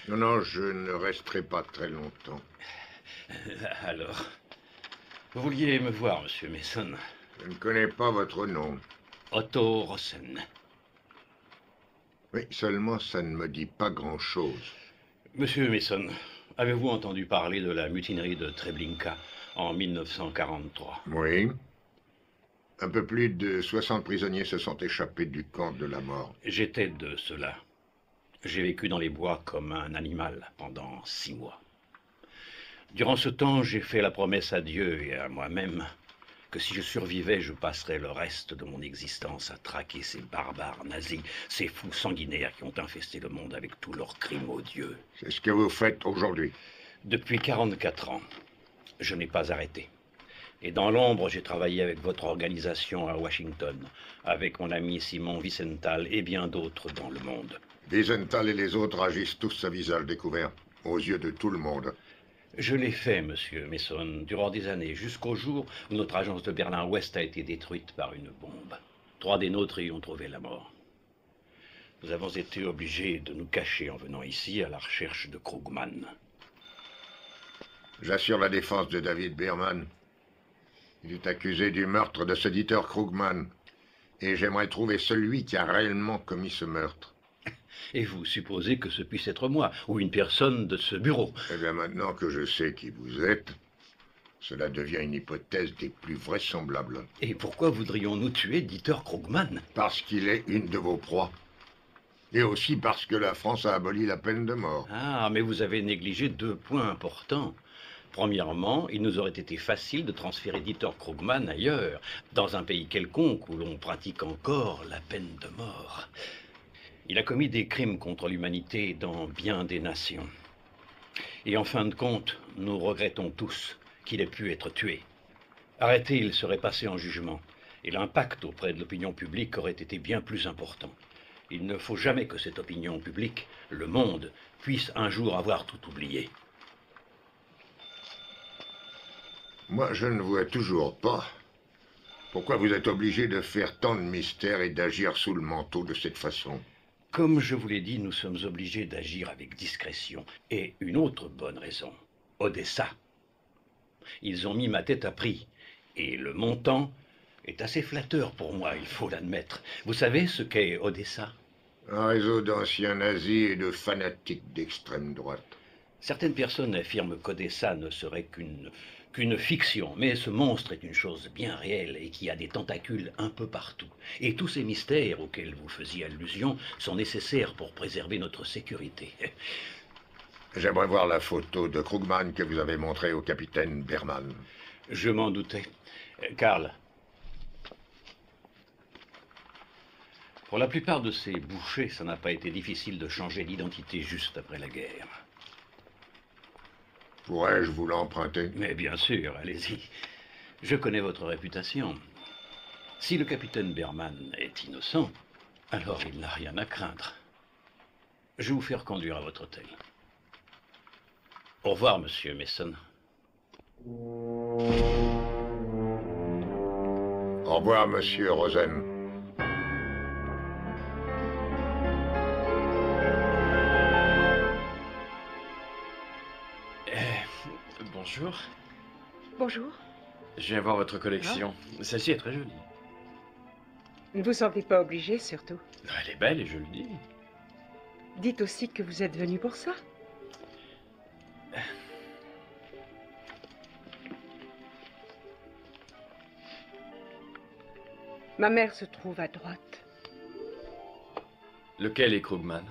Non, non, je ne resterai pas très longtemps. Alors, vous vouliez me voir, monsieur Mason? Je ne connais pas votre nom. Otto Rosen. Oui, seulement ça ne me dit pas grand-chose. Monsieur Mason, avez-vous entendu parler de la mutinerie de Treblinka en 1943? Oui. Un peu plus de 60 prisonniers se sont échappés du camp de la mort. J'étais de cela. J'ai vécu dans les bois comme un animal pendant 6 mois. Durant ce temps, j'ai fait la promesse à Dieu et à moi-même que si je survivais, je passerais le reste de mon existence à traquer ces barbares nazis, ces fous sanguinaires qui ont infesté le monde avec tous leurs crimes odieux. C'est ce que vous faites aujourd'hui. Depuis 44 ans, je n'ai pas arrêté. Et dans l'ombre, j'ai travaillé avec votre organisation à Washington, avec mon ami Simon Wiesenthal et bien d'autres dans le monde. Wiesenthal et les autres agissent tous à visage découvert, aux yeux de tout le monde. Je l'ai fait, monsieur Mason, durant des années, jusqu'au jour où notre agence de Berlin-Ouest a été détruite par une bombe. 3 des nôtres y ont trouvé la mort. Nous avons été obligés de nous cacher en venant ici à la recherche de Krugman. J'assure la défense de David Berman. Il est accusé du meurtre de ce Dieter Krugman. Et j'aimerais trouver celui qui a réellement commis ce meurtre. Et vous supposez que ce puisse être moi, ou une personne de ce bureau? Eh bien, maintenant que je sais qui vous êtes, cela devient une hypothèse des plus vraisemblables. Et pourquoi voudrions-nous tuer Dieter Krugman? Parce qu'il est une de vos proies. Et aussi parce que la France a aboli la peine de mort. Ah, mais vous avez négligé 2 points importants. Premièrement, il nous aurait été facile de transférer Dieter Krugman ailleurs, dans un pays quelconque où l'on pratique encore la peine de mort. Il a commis des crimes contre l'humanité dans bien des nations. Et en fin de compte, nous regrettons tous qu'il ait pu être tué. Arrêté, il serait passé en jugement, et l'impact auprès de l'opinion publique aurait été bien plus important. Il ne faut jamais que cette opinion publique, le monde, puisse un jour avoir tout oublié. Moi, je ne vois toujours pas pourquoi vous êtes obligé de faire tant de mystères et d'agir sous le manteau de cette façon. Comme je vous l'ai dit, nous sommes obligés d'agir avec discrétion. Et une autre bonne raison, Odessa. Ils ont mis ma tête à prix, et le montant est assez flatteur pour moi, il faut l'admettre. Vous savez ce qu'est Odessa? Un réseau d'anciens nazis et de fanatiques d'extrême droite. Certaines personnes affirment qu'Odessa ne serait qu'une fiction, mais ce monstre est une chose bien réelle et qui a des tentacules un peu partout. Et tous ces mystères auxquels vous faisiez allusion sont nécessaires pour préserver notre sécurité. J'aimerais voir la photo de Krugman que vous avez montrée au capitaine Berman. Je m'en doutais. Karl, pour la plupart de ces bouchers, ça n'a pas été difficile de changer d'identité juste après la guerre. Pourrais-je vous l'emprunter? Mais bien sûr, allez-y. Je connais votre réputation. Si le capitaine Berman est innocent, alors il n'a rien à craindre. Je vais vous faire conduire à votre hôtel. Au revoir, monsieur Mason. Au revoir, monsieur Rosen. Bonjour. Bonjour. Je viens voir votre collection. Celle-ci est très jolie. Ne vous sentez pas obligé, surtout. Elle est belle et je le dis. Dites aussi que vous êtes venu pour ça. Ma mère se trouve à droite. Lequel est Krugman?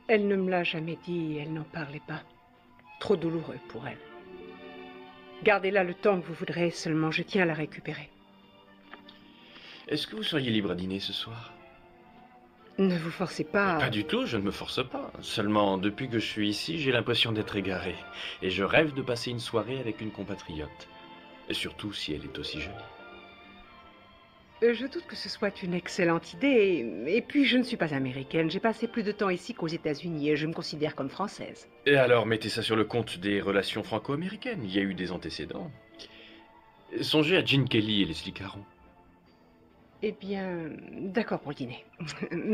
Elle ne me l'a jamais dit et elle n'en parlait pas. Trop douloureux pour elle. Gardez-la le temps que vous voudrez, seulement je tiens à la récupérer. Est-ce que vous seriez libre à dîner ce soir? Ne vous forcez pas... Pas du tout, je ne me force pas. Seulement, depuis que je suis ici, j'ai l'impression d'être égaré. Et je rêve de passer une soirée avec une compatriote. Et surtout si elle est aussi jolie. Je doute que ce soit une excellente idée. Et puis, je ne suis pas américaine. J'ai passé plus de temps ici qu'aux États-Unis et je me considère comme française. Et alors, mettez ça sur le compte des relations franco-américaines. Il y a eu des antécédents. Songez à Gene Kelly et Leslie Caron. Eh bien, d'accord pour le dîner.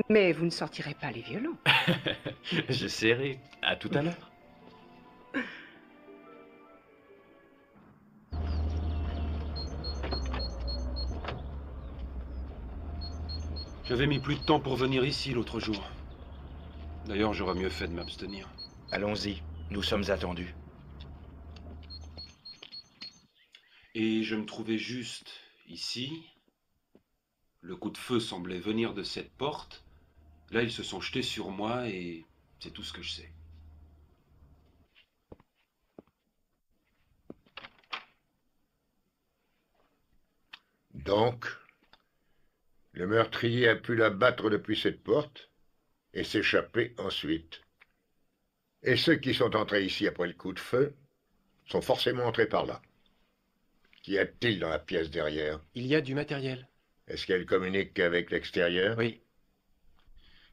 Mais vous ne sortirez pas les violons. J'essaierai. À tout à l'heure. J'avais mis plus de temps pour venir ici l'autre jour. D'ailleurs, j'aurais mieux fait de m'abstenir. Allons-y, nous sommes attendus. Et je me trouvais juste ici. Le coup de feu semblait venir de cette porte. Là, ils se sont jetés sur moi et c'est tout ce que je sais. Donc, le meurtrier a pu la battre depuis cette porte et s'échapper ensuite. Et ceux qui sont entrés ici après le coup de feu sont forcément entrés par là. Qu'y a-t-il dans la pièce derrière? Il y a du matériel. Est-ce qu'elle communique avec l'extérieur? Oui.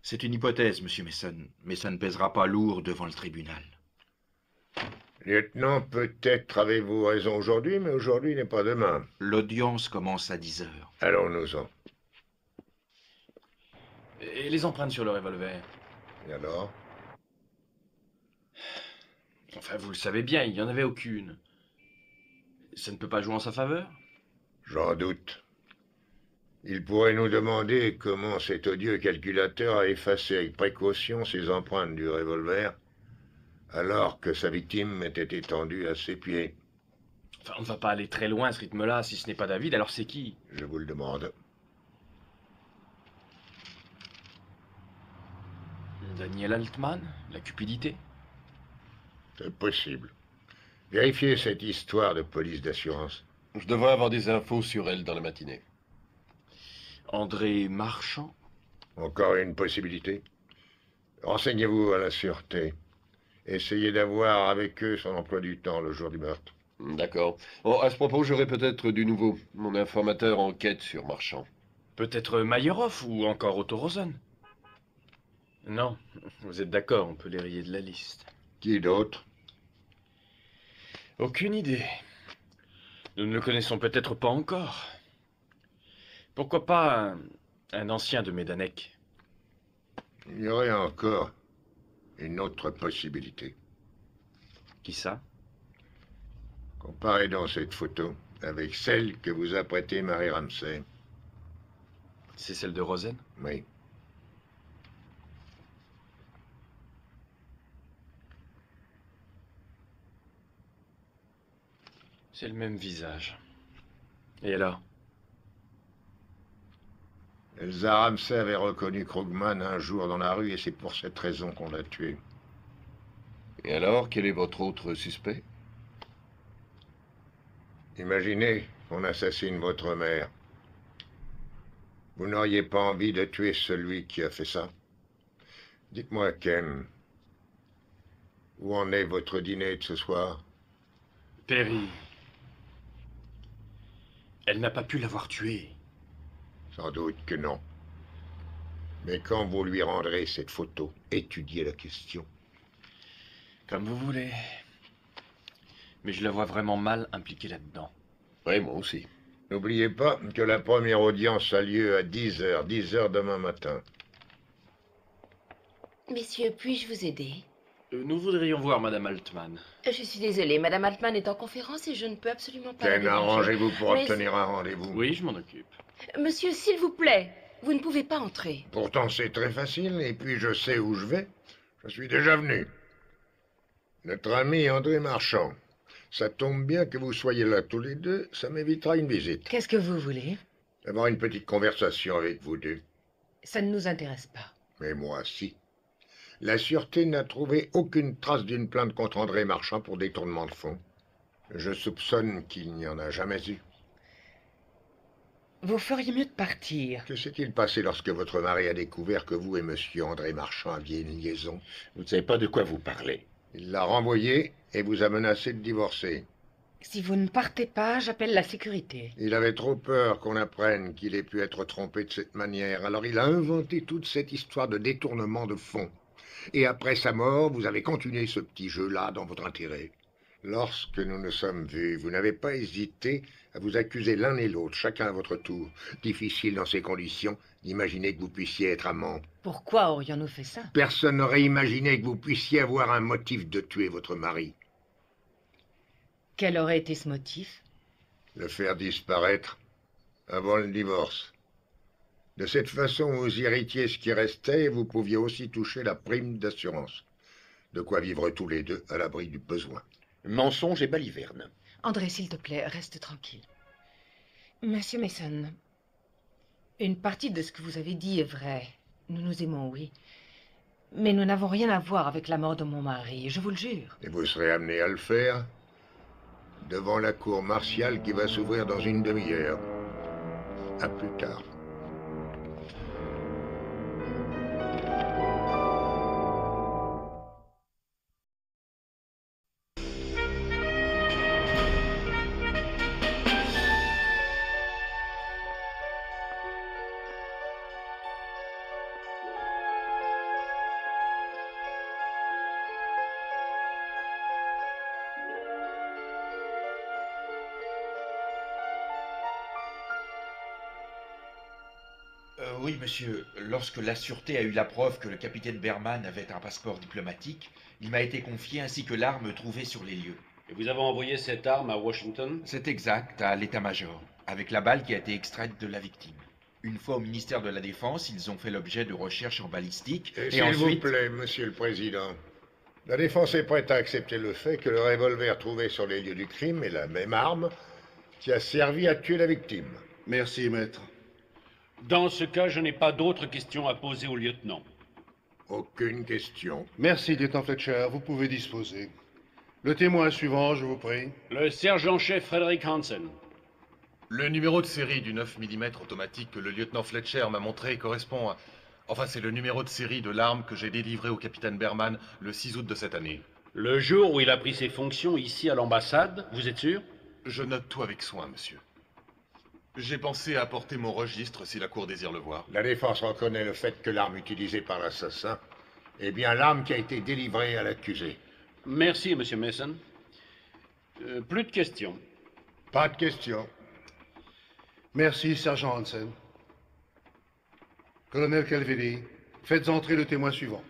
C'est une hypothèse, monsieur Mason, mais ça ne pèsera pas lourd devant le tribunal. Lieutenant, peut-être avez-vous raison aujourd'hui, mais aujourd'hui n'est pas demain. L'audience commence à 10 h. Allons-nous-en. Et les empreintes sur le revolver? Et alors? Enfin, vous le savez bien, il n'y en avait aucune. Ça ne peut pas jouer en sa faveur? J'en doute. Il pourrait nous demander comment cet odieux calculateur a effacé avec précaution ses empreintes du revolver, alors que sa victime était étendue à ses pieds. Enfin, on ne va pas aller très loin à ce rythme-là. Si ce n'est pas David, alors c'est qui? Je vous le demande. Daniel Altman? La cupidité? C'est possible. Vérifiez cette histoire de police d'assurance. Je devrais avoir des infos sur elle dans la matinée. André Marchand? Encore une possibilité. Renseignez-vous à la sûreté. Essayez d'avoir avec eux son emploi du temps le jour du meurtre. D'accord. Bon, à ce propos, j'aurai peut-être du nouveau. Mon informateur enquête sur Marchand. Peut-être Mayerhoff ou encore Otto Rosen? Non, vous êtes d'accord, on peut les rayer de la liste. Qui d'autre? Aucune idée. Nous ne le connaissons peut-être pas encore. Pourquoi pas un ancien de Medanek? Il y aurait encore une autre possibilité. Qui ça? Comparez donc cette photo avec celle que vous a prêtée Marie Ramsay. C'est celle de Rosen? Oui. C'est le même visage. Et alors? Elsa Ramsay avait reconnu Krugman un jour dans la rue et c'est pour cette raison qu'on l'a tué. Et alors, quel est votre autre suspect? Imaginez qu'on assassine votre mère. Vous n'auriez pas envie de tuer celui qui a fait ça? Dites-moi, Ken, où en est votre dîner de ce soir? Perry. Elle n'a pas pu l'avoir tué. Sans doute que non. Mais quand vous lui rendrez cette photo, étudiez la question. Comme vous voulez. Mais je la vois vraiment mal impliquée là-dedans. Oui, moi aussi. N'oubliez pas que la première audience a lieu à 10 h. 10 h demain matin. Messieurs, puis-je vous aider? Nous voudrions voir Madame Altman. Je suis désolée, Madame Altman est en conférence et je ne peux absolument pas... Ken, arrangez-vous pour Mais obtenir un rendez-vous. Oui, je m'en occupe. Monsieur, s'il vous plaît. Vous ne pouvez pas entrer. Pourtant, c'est très facile, et puis je sais où je vais. Je suis déjà venu. Notre ami André Marchand. Ça tombe bien que vous soyez là tous les deux, ça m'évitera une visite. Qu'est-ce que vous voulez? Avoir une petite conversation avec vous deux. Ça ne nous intéresse pas. Mais moi, si. La Sûreté n'a trouvé aucune trace d'une plainte contre André Marchand pour détournement de fonds. Je soupçonne qu'il n'y en a jamais eu. Vous feriez mieux de partir. Que s'est-il passé lorsque votre mari a découvert que vous et monsieur André Marchand aviez une liaison? Vous ne savez pas de quoi vous parlez. Il l'a renvoyé et vous a menacé de divorcer. Si vous ne partez pas, j'appelle la sécurité. Il avait trop peur qu'on apprenne qu'il ait pu être trompé de cette manière. Alors il a inventé toute cette histoire de détournement de fonds. Et après sa mort, vous avez continué ce petit jeu-là dans votre intérêt. Lorsque nous nous sommes vus, vous n'avez pas hésité à vous accuser l'un et l'autre, chacun à votre tour. Difficile dans ces conditions d'imaginer que vous puissiez être amants. Pourquoi aurions-nous fait ça? Personne n'aurait imaginé que vous puissiez avoir un motif de tuer votre mari. Quel aurait été ce motif? Le faire disparaître avant le divorce. De cette façon, vous héritiez ce qui restait et vous pouviez aussi toucher la prime d'assurance. De quoi vivre tous les deux à l'abri du besoin. Mensonge et baliverne. André, s'il te plaît, reste tranquille. Monsieur Mason, une partie de ce que vous avez dit est vraie. Nous nous aimons, oui. Mais nous n'avons rien à voir avec la mort de mon mari, je vous le jure. Et vous serez amené à le faire devant la cour martiale qui va s'ouvrir dans une demi-heure. À plus tard. Oui, monsieur. Lorsque la Sûreté a eu la preuve que le capitaine Berman avait un passeport diplomatique, il m'a été confié ainsi que l'arme trouvée sur les lieux. Et vous avez envoyé cette arme à Washington? C'est exact, à l'état-major, avec la balle qui a été extraite de la victime. Une fois au ministère de la Défense, ils ont fait l'objet de recherches en balistique. Et s'il ensuite... vous plaît, monsieur le président, la défense est prête à accepter le fait que le revolver trouvé sur les lieux du crime est la même arme qui a servi à tuer la victime. Merci, maître. Dans ce cas, je n'ai pas d'autres questions à poser au lieutenant. Aucune question. Merci, lieutenant Fletcher. Vous pouvez disposer. Le témoin suivant, je vous prie. Le sergent-chef Frederick Hansen. Le numéro de série du 9 mm automatique que le lieutenant Fletcher m'a montré correspond à... Enfin, c'est le numéro de série de l'arme que j'ai délivrée au capitaine Berman le 6 août de cette année. Le jour où il a pris ses fonctions ici à l'ambassade, vous êtes sûr? Je note tout avec soin, monsieur. J'ai pensé à apporter mon registre si la cour désire le voir. La défense reconnaît le fait que l'arme utilisée par l'assassin est bien l'arme qui a été délivrée à l'accusé. Merci, monsieur Mason. Plus de questions. Pas de questions. Merci, sergent Hansen. Colonel Calvelli, faites entrer le témoin suivant.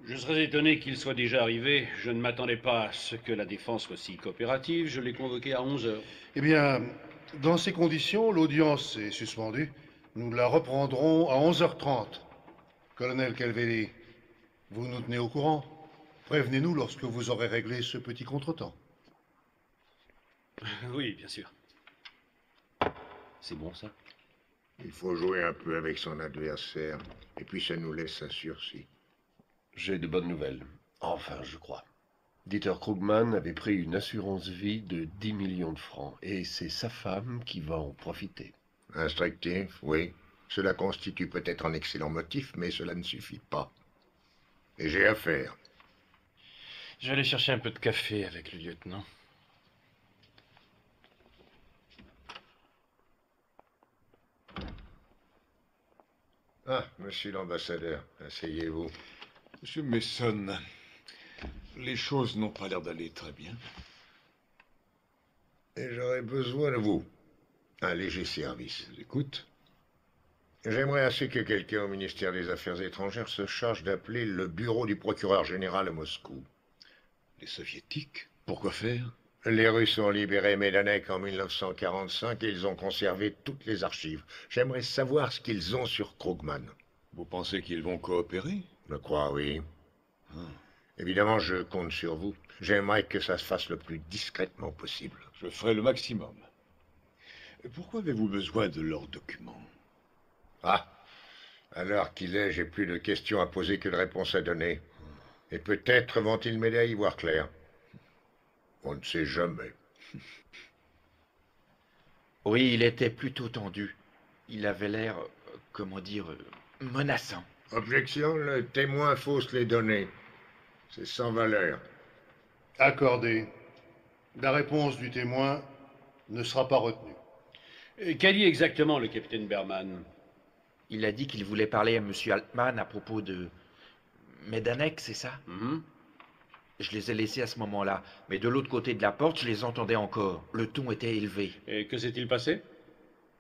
Je serais étonné qu'il soit déjà arrivé. Je ne m'attendais pas à ce que la défense soit si coopérative. Je l'ai convoqué à 11 heures. Eh bien, dans ces conditions, l'audience est suspendue. Nous la reprendrons à 11h30. Colonel Calvelli, vous nous tenez au courant. Prévenez-nous lorsque vous aurez réglé ce petit contretemps. Oui, bien sûr. C'est bon, ça? Il faut jouer un peu avec son adversaire, et puis ça nous laisse un sursis. J'ai de bonnes nouvelles. Enfin, je crois. Dieter Krugman avait pris une assurance vie de 10 millions de francs, et c'est sa femme qui va en profiter. Instructif, oui. Cela constitue peut-être un excellent motif, mais cela ne suffit pas. Et j'ai affaire. Je vais aller chercher un peu de café avec le lieutenant. Ah, monsieur l'ambassadeur, asseyez-vous. Monsieur Mason, les choses n'ont pas l'air d'aller très bien. Et j'aurais besoin de vous. Un léger service. Je vous écoute. J'aimerais assez que quelqu'un au ministère des Affaires étrangères se charge d'appeler le bureau du procureur général à Moscou. Les soviétiques? Pourquoi faire? Les Russes ont libéré Majdanek en 1945 et ils ont conservé toutes les archives. J'aimerais savoir ce qu'ils ont sur Krugman. Vous pensez qu'ils vont coopérer? Je crois, oui. Évidemment, je compte sur vous. J'aimerais que ça se fasse le plus discrètement possible. Je ferai le maximum. Pourquoi avez-vous besoin de leurs documents? Ah, à l'heure qu'il est, j'ai plus de questions à poser que de réponses à donner. Et peut-être vont-ils m'aider à y voir clair. On ne sait jamais. Oui, il était plutôt tendu. Il avait l'air, comment dire, menaçant. Objection, le témoin fausse les données. C'est sans valeur. Accordé. La réponse du témoin ne sera pas retenue. Qu'a dit exactement le capitaine Berman? Il a dit qu'il voulait parler à M. Altman à propos de Majdanek, c'est ça? Je les ai laissés à ce moment-là, mais de l'autre côté de la porte, je les entendais encore. Le ton était élevé. Et que s'est-il passé?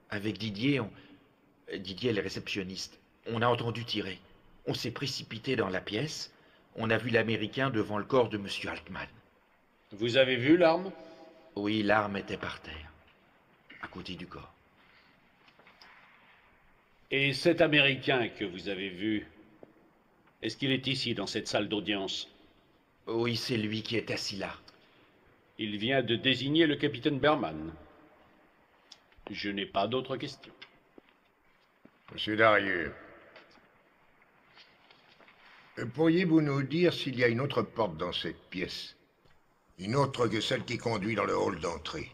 Avec Didier, Didier est le réceptionniste. On a entendu tirer. On s'est précipité dans la pièce. On a vu l'Américain devant le corps de M. Altman. Vous avez vu l'arme? Oui, l'arme était par terre, à côté du corps. Et cet Américain que vous avez vu, est-ce qu'il est ici, dans cette salle d'audience? Oui, c'est lui qui est assis là. Il vient de désigner le capitaine Berman. Je n'ai pas d'autres questions. Monsieur Darieux, pourriez-vous nous dire s'il y a une autre porte dans cette pièce? Une autre que celle qui conduit dans le hall d'entrée?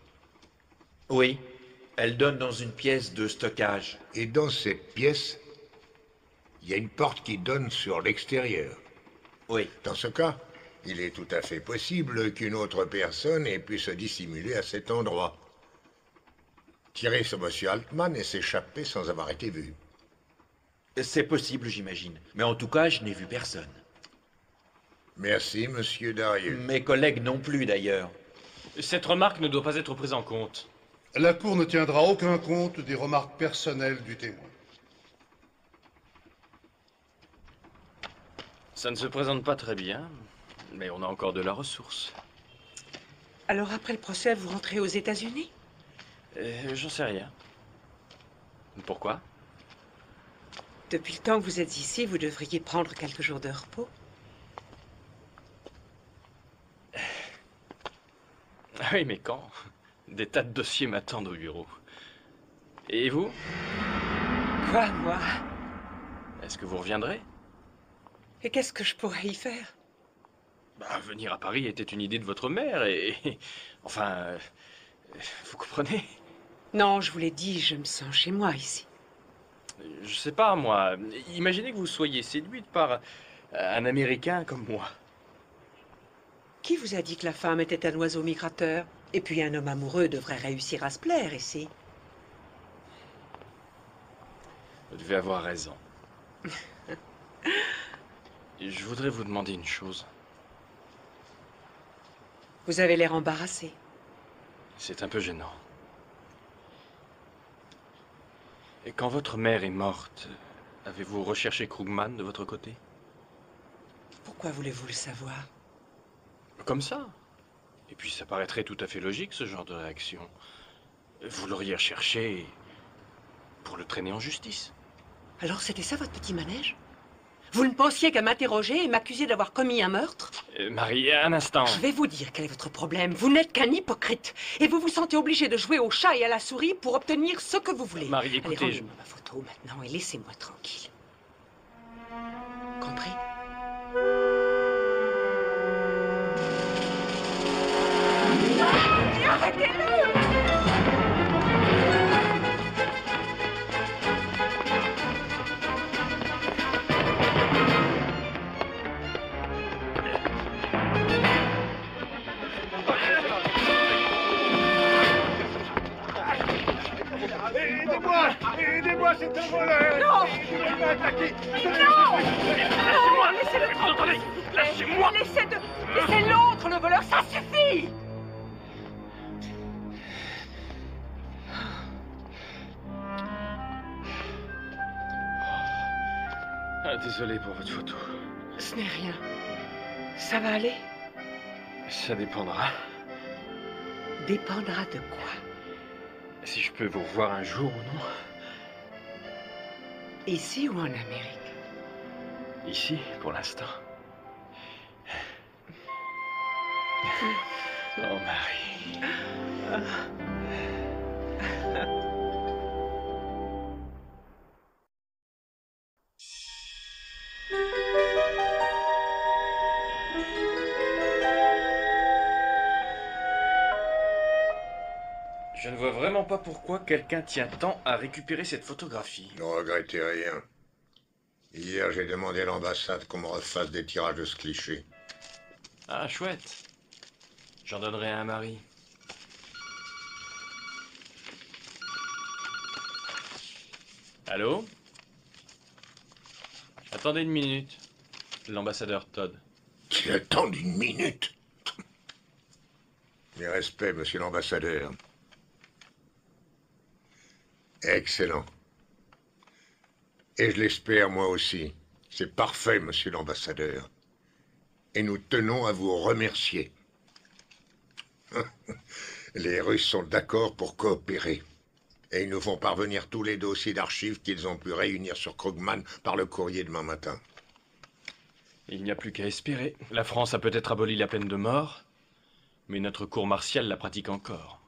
Oui, elle donne dans une pièce de stockage. Et dans cette pièce, il y a une porte qui donne sur l'extérieur? Oui. Dans ce cas, il est tout à fait possible qu'une autre personne ait pu se dissimuler à cet endroit. Tirer sur M. Altman et s'échapper sans avoir été vu. C'est possible, j'imagine. Mais en tout cas, je n'ai vu personne. Merci, Monsieur Darieux. Mes collègues non plus, d'ailleurs. Cette remarque ne doit pas être prise en compte. La Cour ne tiendra aucun compte des remarques personnelles du témoin. Ça ne se présente pas très bien, mais on a encore de la ressource. Alors après le procès, vous rentrez aux États-Unis? J'en sais rien. Pourquoi? Depuis le temps que vous êtes ici, vous devriez prendre quelques jours de repos. Ah oui, mais quand? Des tas de dossiers m'attendent au bureau. Et vous? Quoi, moi? Est-ce que vous reviendrez? Et qu'est-ce que je pourrais y faire? Bah, venir à Paris était une idée de votre mère et... Enfin... vous comprenez? Non, je vous l'ai dit, je me sens chez moi ici. Je sais pas, moi. Imaginez que vous soyez séduite par un Américain comme moi. Qui vous a dit que la femme était un oiseau migrateur? Et puis un homme amoureux devrait réussir à se plaire ici. Vous devez avoir raison. Je voudrais vous demander une chose. Vous avez l'air embarrassé. C'est un peu gênant. Et quand votre mère est morte, avez-vous recherché Krugman de votre côté? Pourquoi voulez-vous le savoir? Comme ça. Et puis ça paraîtrait tout à fait logique, ce genre de réaction. Vous l'auriez recherché pour le traîner en justice. Alors c'était ça votre petit manège? Vous ne pensiez qu'à m'interroger et m'accuser d'avoir commis un meurtre? Marie, un instant. Je vais vous dire quel est votre problème. Vous n'êtes qu'un hypocrite. Et vous vous sentez obligé de jouer au chat et à la souris pour obtenir ce que vous voulez. Marie, écoutez, allez, rendez-moi ma photo maintenant et laissez-moi tranquille. Compris? Arrêtez-le! Aidez-moi, c'est un voleur! Non! Il m'a attaqué! Non! Non! Laissez-le tranquille! Lâchez-moi! Laissez l'autre, le voleur, ça suffit! Ah, désolé pour votre photo. Ce n'est rien. Ça va aller? Ça dépendra. dépendra de quoi? Si je peux vous voir un jour ou non. Ici ou en Amérique? Ici, pour l'instant. Oh, Marie. Je ne vois vraiment pas pourquoi quelqu'un tient tant à récupérer cette photographie. Ne regrettez rien. Hier, j'ai demandé à l'ambassade qu'on me refasse des tirages de ce cliché. Ah, chouette. J'en donnerai un à Marie. Allô? Attendez une minute. L'ambassadeur Todd. Qu'il attende une minute. Mes respects, monsieur l'ambassadeur. Excellent. Et je l'espère, moi aussi. C'est parfait, monsieur l'ambassadeur. Et nous tenons à vous remercier. Les Russes sont d'accord pour coopérer. Et ils nous font parvenir tous les dossiers d'archives qu'ils ont pu réunir sur Krugman par le courrier demain matin. Il n'y a plus qu'à espérer. La France a peut-être aboli la peine de mort, mais notre cour martiale la pratique encore.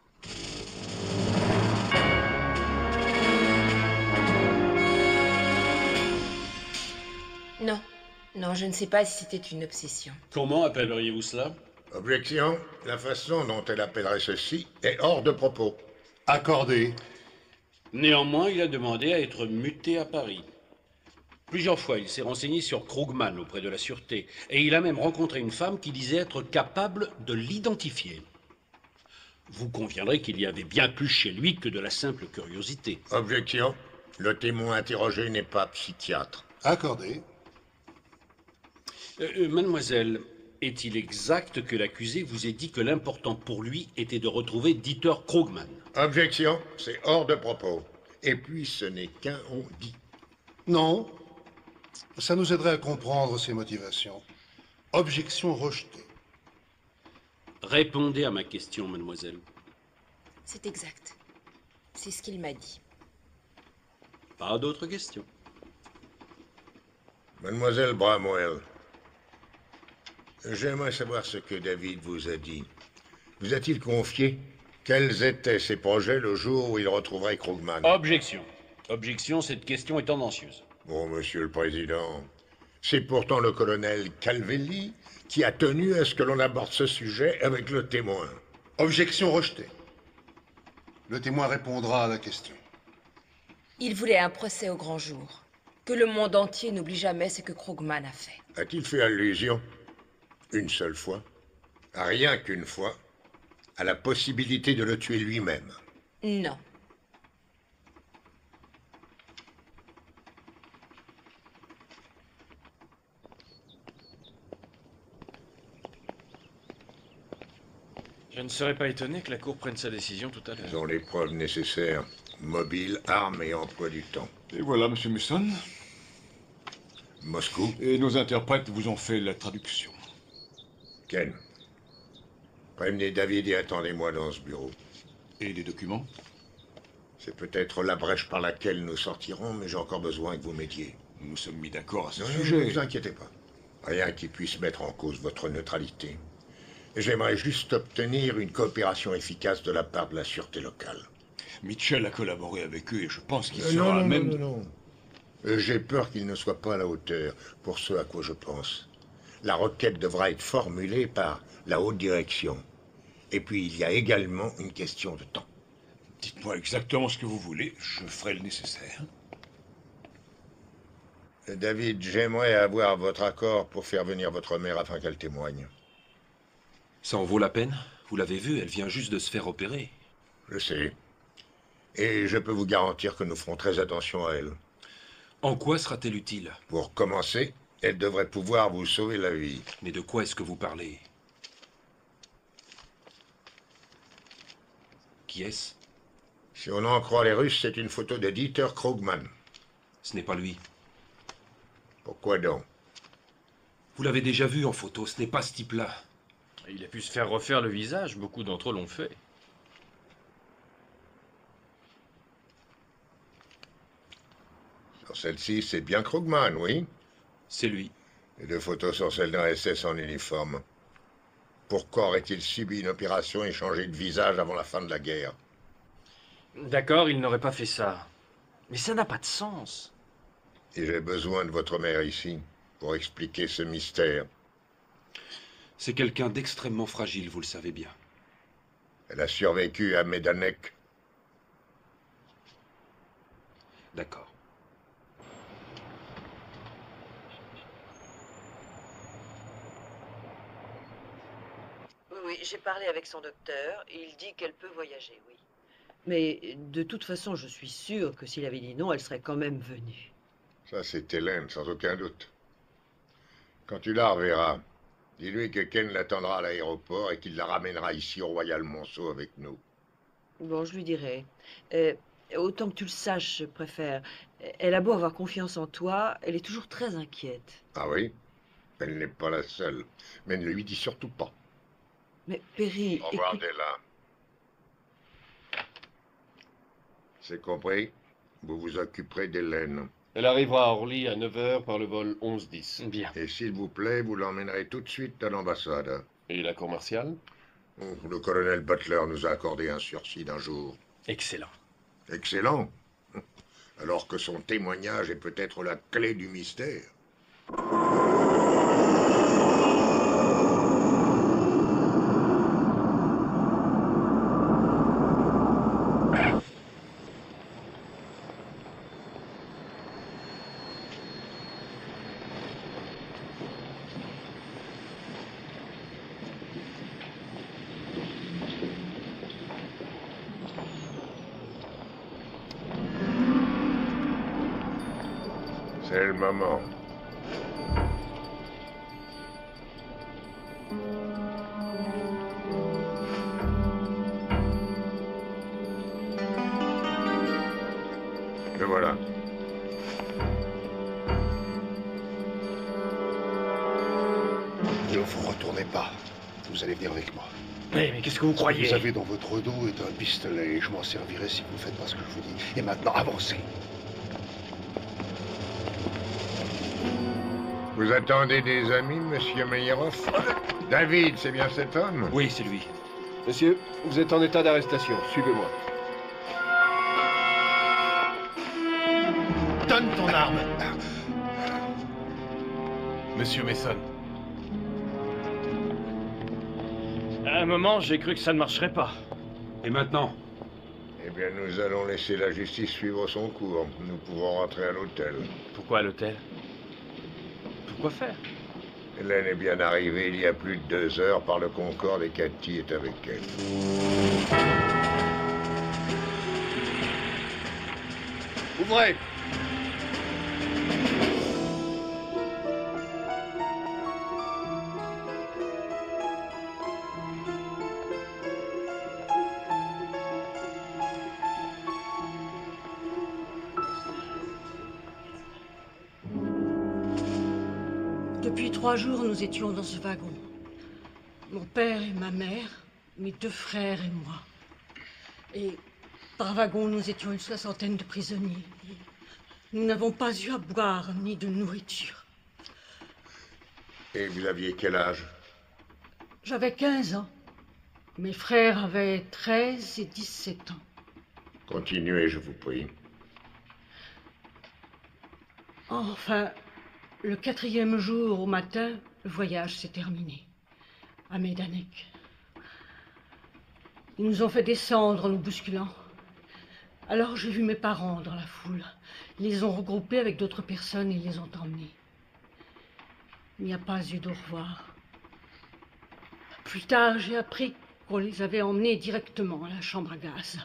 Non, non, je ne sais pas si c'était une obsession. Comment appelleriez-vous cela? Objection. La façon dont elle appellerait ceci est hors de propos. Accordé. Néanmoins, il a demandé à être muté à Paris. Plusieurs fois, il s'est renseigné sur Krugman auprès de la sûreté, et il a même rencontré une femme qui disait être capable de l'identifier. Vous conviendrez qu'il y avait bien plus chez lui que de la simple curiosité. Objection. Le témoin interrogé n'est pas psychiatre. Accordé. Mademoiselle, est-il exact que l'accusé vous ait dit que l'important pour lui était de retrouver Dieter Krugman? Objection, c'est hors de propos. Et puis, ce n'est qu'un on-dit. Non. Ça nous aiderait à comprendre ses motivations. Objection rejetée. Répondez à ma question, mademoiselle. C'est exact. C'est ce qu'il m'a dit. Pas d'autres questions. Mademoiselle Bramwell, j'aimerais savoir ce que David vous a dit. Vous a-t-il confié quels étaient ses projets le jour où il retrouverait Krugman? Objection. Objection, cette question est tendancieuse. Bon, monsieur le président, c'est pourtant le colonel Calvelli qui a tenu à ce que l'on aborde ce sujet avec le témoin. Objection rejetée. Le témoin répondra à la question. Il voulait un procès au grand jour. Que le monde entier n'oublie jamais ce que Krugman a fait. A-t-il fait allusion, une seule fois, rien qu'une fois, à la possibilité de le tuer lui-même? Non. Je ne serais pas étonné que la Cour prenne sa décision tout à l'heure. Ils ont les preuves nécessaires. Mobile, armes et emploi du temps. Et voilà, monsieur Musson. Moscou. Et nos interprètes vous ont fait la traduction. Ken, prévenez David et attendez-moi dans ce bureau. Et les documents? C'est peut-être la brèche par laquelle nous sortirons, mais j'ai encore besoin que vous m'aidiez. Nous nous sommes mis d'accord à ce Non, sujet. ne vous inquiétez pas. Rien qui puisse mettre en cause votre neutralité. J'aimerais juste obtenir une coopération efficace de la part de la sûreté locale. Mitchell a collaboré avec eux et je pense qu'il sera non, même... Non. J'ai peur qu'il ne soit pas à la hauteur pour ce à quoi je pense. La requête devra être formulée par la haute direction. Et puis il y a également une question de temps. Dites-moi exactement ce que vous voulez, je ferai le nécessaire. David, j'aimerais avoir votre accord pour faire venir votre mère afin qu'elle témoigne. Ça en vaut la peine? Vous l'avez vue, elle vient juste de se faire opérer. Je sais. Et je peux vous garantir que nous ferons très attention à elle. En quoi sera-t-elle utile? Pour commencer, elle devrait pouvoir vous sauver la vie. Mais de quoi est-ce que vous parlez? Qui est-ce? Si on en croit les Russes, c'est une photo de Dieter Krugman. Ce n'est pas lui. Pourquoi donc? Vous l'avez déjà vu en photo, ce n'est pas ce type-là. Il a pu se faire refaire le visage, beaucoup d'entre eux l'ont fait. Sur celle-ci, c'est bien Krugman, oui? C'est lui. Les 2 photos sont celles d'un SS en uniforme. Pourquoi aurait-il subi une opération et changé de visage avant la fin de la guerre? D'accord, il n'aurait pas fait ça. Mais ça n'a pas de sens. Et j'ai besoin de votre mère ici, pour expliquer ce mystère. C'est quelqu'un d'extrêmement fragile, vous le savez bien. Elle a survécu à Majdanek. D'accord. Oui, j'ai parlé avec son docteur, et il dit qu'elle peut voyager, oui. Mais de toute façon, je suis sûre que s'il avait dit non, elle serait quand même venue. Ça, c'est Hélène, sans aucun doute. Quand tu la reverras, dis-lui que Ken l'attendra à l'aéroport et qu'il la ramènera ici au Royal Monceau avec nous. Bon, je lui dirai. Autant que tu le saches, je préfère. Elle a beau avoir confiance en toi, elle est toujours très inquiète. Ah oui? Elle n'est pas la seule. Mais ne lui dis surtout pas. Mais Perry... Au revoir, Della. C'est compris? Vous vous occuperez d'Hélène. Elle arrivera à Orly à 9 h par le vol 11-10. Bien. Et s'il vous plaît, vous l'emmènerez tout de suite à l'ambassade. Et la cour martiale? Le colonel Butler nous a accordé un sursis d'1 jour. Excellent. Excellent. Alors que son témoignage est peut-être la clé du mystère. C'est le moment. Le voilà. Ne vous retournez pas. Vous allez venir avec moi. Mais qu'est-ce que vous croyez? Ce que vous avez dans votre dos est un pistolet et je m'en servirai si vous ne faites pas ce que je vous dis. Et maintenant, avancez. Vous attendez des amis, monsieur Meyerhoff? David, c'est bien cet homme? Oui, c'est lui. Monsieur, vous êtes en état d'arrestation. Suivez-moi. Donne ton arme. Monsieur Mason. À un moment, j'ai cru que ça ne marcherait pas. Et maintenant? Eh bien, nous allons laisser la justice suivre son cours. Nous pouvons rentrer à l'hôtel. Pourquoi à l'hôtel? Pourquoi faire? Hélène est bien arrivée il y a plus de 2 heures par le Concorde et Cathy est avec elle. Ouvrez! Depuis 3 jours, nous étions dans ce wagon. Mon père et ma mère, mes 2 frères et moi. Et par wagon, nous étions une 60aine de prisonniers. Nous n'avons pas eu à boire ni de nourriture. Et vous aviez quel âge? J'avais 15 ans. Mes frères avaient 13 et 17 ans. Continuez, je vous prie. Enfin, le 4e jour au matin, le voyage s'est terminé. À Majdanek. Ils nous ont fait descendre en nous bousculant. Alors j'ai vu mes parents dans la foule. Ils les ont regroupés avec d'autres personnes et les ont emmenés. Il n'y a pas eu d'au revoir. Plus tard, j'ai appris qu'on les avait emmenés directement à la chambre à gaz.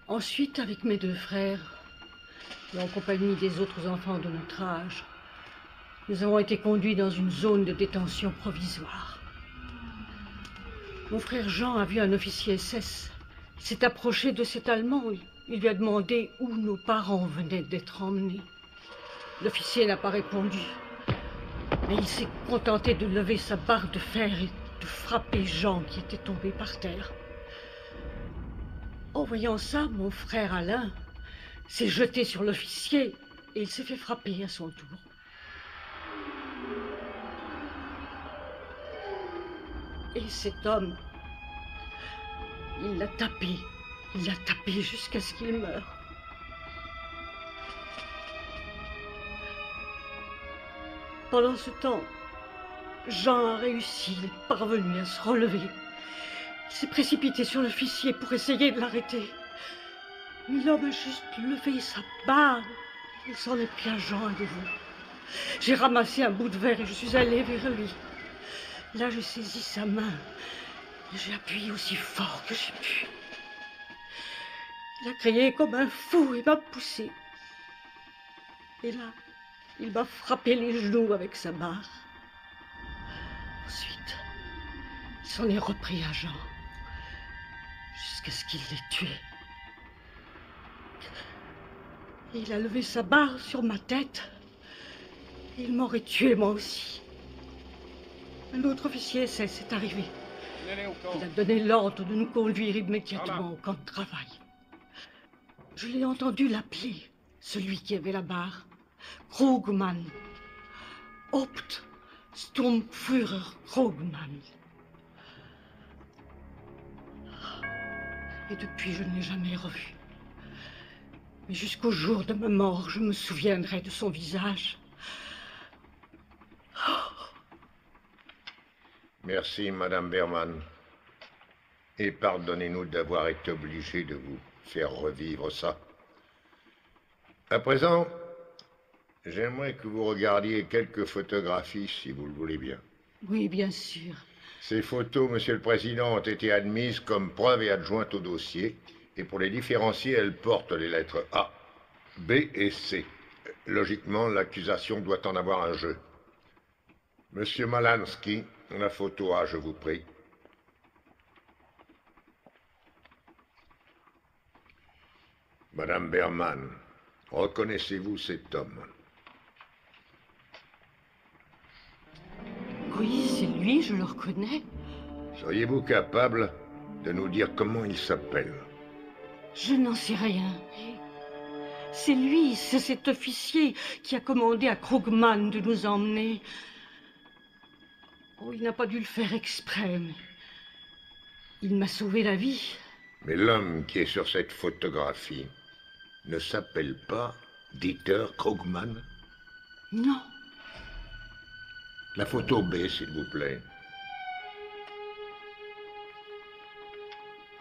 Ensuite, avec mes 2 frères, et en compagnie des autres enfants de notre âge, nous avons été conduits dans une zone de détention provisoire. Mon frère Jean a vu un officier SS. Il s'est approché de cet Allemand. Il lui a demandé où nos parents venaient d'être emmenés. L'officier n'a pas répondu, mais il s'est contenté de lever sa barre de fer et de frapper Jean qui était tombé par terre. En voyant ça, mon frère Alain, s'est jeté sur l'officier et il s'est fait frapper à son tour. Et cet homme, il l'a tapé jusqu'à ce qu'il meure. Pendant ce temps, Jean a réussi, il est parvenu à se relever. Il s'est précipité sur l'officier pour essayer de l'arrêter. Mais l'homme a juste levé sa barre. Il s'en est pris à Jean et vous. J'ai ramassé un bout de verre et je suis allée vers lui. Là, j'ai saisi sa main et j'ai appuyé aussi fort que j'ai pu. Il a crié comme un fou et m'a poussé. Et là, il m'a frappé les genoux avec sa barre. Ensuite, il s'en est repris à Jean, jusqu'à ce qu'il l'ait tué. Et il a levé sa barre sur ma tête. Et il m'aurait tué moi aussi. Un autre officier SS est arrivé. Il a donné l'ordre de nous conduire immédiatement au camp de travail. Je l'ai entendu l'appeler, celui qui avait la barre. Krugman. Haupt Sturmführer Krugman. Et depuis, je ne l'ai jamais revu. Mais jusqu'au jour de ma mort, je me souviendrai de son visage. Merci, Madame Berman. Et pardonnez-nous d'avoir été obligé de vous faire revivre ça. À présent, j'aimerais que vous regardiez quelques photographies, si vous le voulez bien. Oui, bien sûr. Ces photos, Monsieur le Président, ont été admises comme preuve et adjointes au dossier. Et pour les différencier, elles portent les lettres A, B et C. Logiquement, l'accusation doit en avoir un jeu. Monsieur Malansky, la photo A, je vous prie. Madame Berman, reconnaissez-vous cet homme? Oui, c'est lui, je le reconnais. Seriez-vous capable de nous dire comment il s'appelle? Je n'en sais rien. C'est lui, c'est cet officier qui a commandé à Krugman de nous emmener. Oh, il n'a pas dû le faire exprès, mais il m'a sauvé la vie. Mais l'homme qui est sur cette photographie ne s'appelle pas Dieter Krugman? Non. La photo B, s'il vous plaît.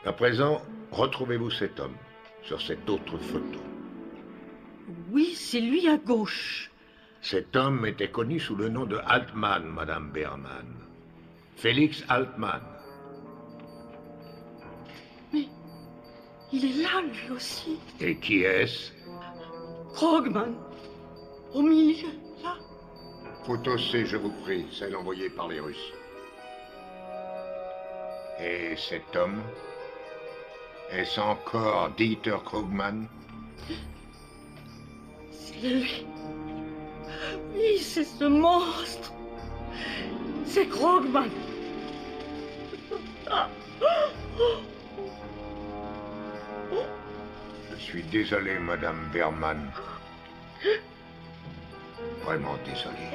À présent, retrouvez-vous cet homme sur cette autre photo. Oui, c'est lui à gauche. Cet homme était connu sous le nom de Altman, Madame Berman. Félix Altman. Mais il est là, lui aussi. Et qui est-ce? Krugman. Au milieu, là. Photo C, je vous prie, celle envoyée par les Russes. Et cet homme? Est-ce encore Dieter Krugman? C'est lui. Oui, c'est ce monstre. C'est Krugman. Je suis désolé, Madame Berman. Vraiment désolé.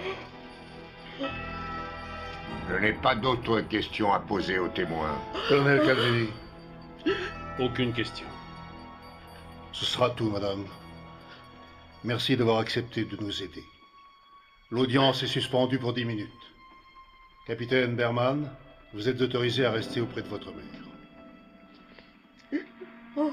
Je n'ai pas d'autres questions à poser aux témoins. Colonel Calvini. Aucune question. Ce sera tout, madame. Merci d'avoir accepté de nous aider. L'audience est suspendue pour 10 minutes. Capitaine Berman, vous êtes autorisé à rester auprès de votre mère. Oh.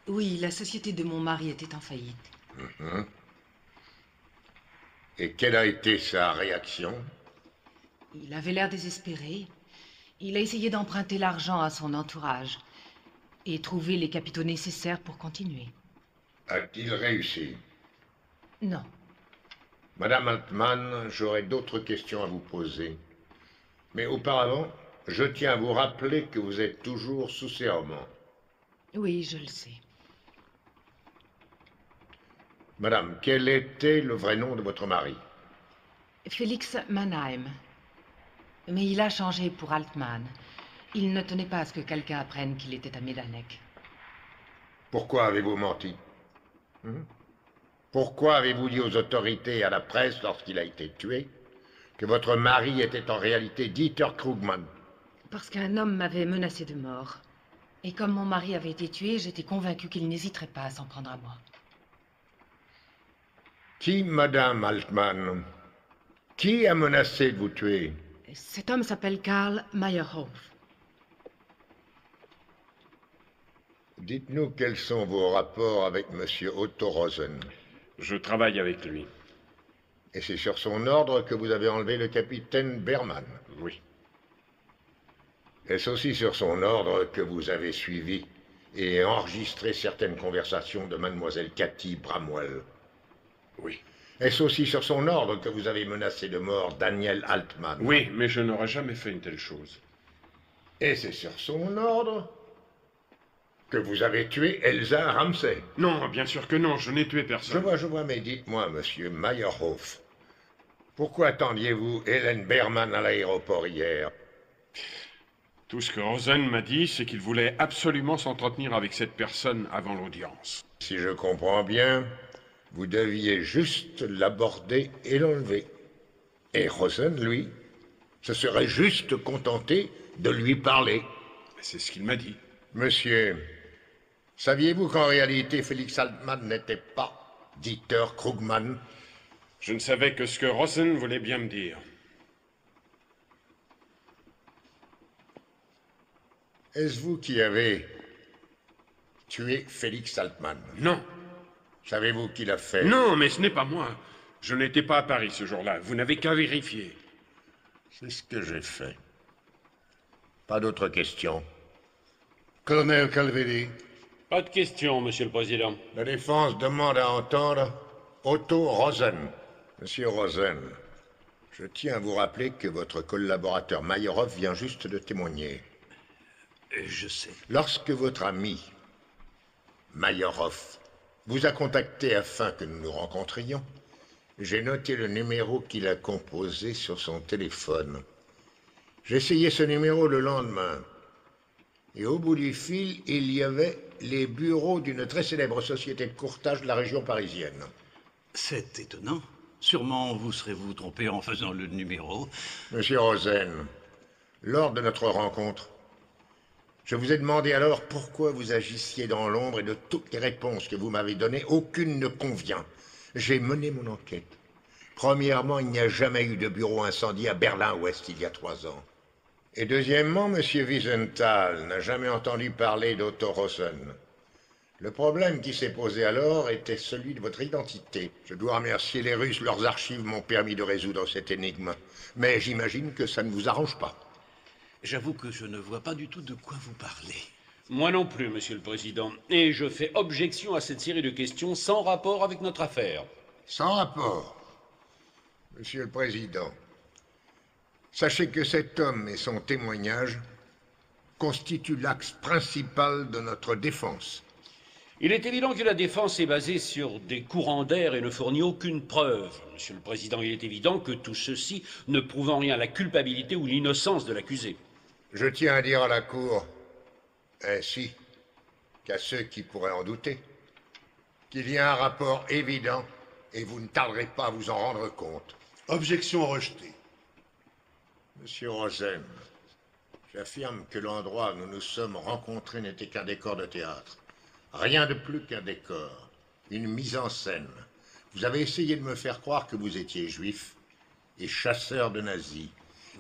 Oui, la société de mon mari était en faillite. Et quelle a été sa réaction? Il avait l'air désespéré. Il a essayé d'emprunter l'argent à son entourage et trouver les capitaux nécessaires pour continuer. A-t-il réussi? Non. Madame Altman, j'aurais d'autres questions à vous poser. Mais auparavant, je tiens à vous rappeler que vous êtes toujours sous serment. Oui, je le sais. Madame, quel était le vrai nom de votre mari? Félix Mannheim. Mais il a changé pour Altman. Il ne tenait pas à ce que quelqu'un apprenne qu'il était à Majdanek. Pourquoi avez-vous menti? Pourquoi avez-vous dit aux autorités et à la presse, lorsqu'il a été tué, que votre mari était en réalité Dieter Krugman? Parce qu'un homme m'avait menacé de mort. Et comme mon mari avait été tué, j'étais convaincue qu'il n'hésiterait pas à s'en prendre à moi. Qui, Madame Altman? Qui a menacé de vous tuer? Cet homme s'appelle Karl Meyerhof. Dites-nous quels sont vos rapports avec Monsieur Otto Rosen. Je travaille avec lui. Et c'est sur son ordre que vous avez enlevé le capitaine Berman? Oui. Est-ce aussi sur son ordre que vous avez suivi et enregistré certaines conversations de Mademoiselle Cathy Bramwell? Oui. Est-ce aussi sur son ordre que vous avez menacé de mort Daniel Altman? Oui, mais je n'aurais jamais fait une telle chose. Et c'est sur son ordre que vous avez tué Elsa Ramsey? Non, bien sûr que non, je n'ai tué personne. Je vois, mais dites-moi, monsieur Meyerhof, pourquoi attendiez-vous Hélène Berman à l'aéroport hier? Tout ce que Rosen m'a dit, c'est qu'il voulait absolument s'entretenir avec cette personne avant l'audience. Si je comprends bien, vous deviez juste l'aborder et l'enlever. Et Rosen, lui, se serait juste contenté de lui parler. C'est ce qu'il m'a dit. Monsieur, saviez-vous qu'en réalité, Félix Altman n'était pas Dieter Krugman? Je ne savais que ce que Rosen voulait bien me dire. Est-ce vous qui avez tué Félix Altman? Non. Savez-vous qui l'a fait? Non, mais ce n'est pas moi. Je n'étais pas à Paris ce jour-là. Vous n'avez qu'à vérifier. C'est ce que j'ai fait. Pas d'autres questions? Colonel Calvelli. Pas de questions, Monsieur le Président. La défense demande à entendre Otto Rosen. Monsieur Rosen, je tiens à vous rappeler que votre collaborateur Meyerhof vient juste de témoigner. Je sais. Lorsque votre ami Meyerhof vous a contacté afin que nous nous rencontrions, j'ai noté le numéro qu'il a composé sur son téléphone. J'ai essayé ce numéro le lendemain. Et au bout du fil, il y avait les bureaux d'une très célèbre société de courtage de la région parisienne. C'est étonnant. Sûrement vous serez-vous trompé en faisant le numéro. Monsieur Rosen, lors de notre rencontre, je vous ai demandé alors pourquoi vous agissiez dans l'ombre et de toutes les réponses que vous m'avez données, aucune ne convient. J'ai mené mon enquête. Premièrement, il n'y a jamais eu de bureau incendié à Berlin-Ouest il y a 3 ans. Et deuxièmement, M. Wiesenthal n'a jamais entendu parler d'Otto Rosen. Le problème qui s'est posé alors était celui de votre identité. Je dois remercier les Russes, leurs archives m'ont permis de résoudre cette énigme. Mais j'imagine que ça ne vous arrange pas. J'avoue que je ne vois pas du tout de quoi vous parlez. Moi non plus, Monsieur le Président. Et je fais objection à cette série de questions sans rapport avec notre affaire. Sans rapport. Monsieur le Président, sachez que cet homme et son témoignage constituent l'axe principal de notre défense. Il est évident que la défense est basée sur des courants d'air et ne fournit aucune preuve. Monsieur le Président, il est évident que tout ceci ne prouve en rien la culpabilité ou l'innocence de l'accusé. Je tiens à dire à la Cour, ainsi qu'à ceux qui pourraient en douter, qu'il y a un rapport évident et vous ne tarderez pas à vous en rendre compte. Objection rejetée. Monsieur Rosen, j'affirme que l'endroit où nous nous sommes rencontrés n'était qu'un décor de théâtre. Rien de plus qu'un décor, une mise en scène. Vous avez essayé de me faire croire que vous étiez juif et chasseur de nazis.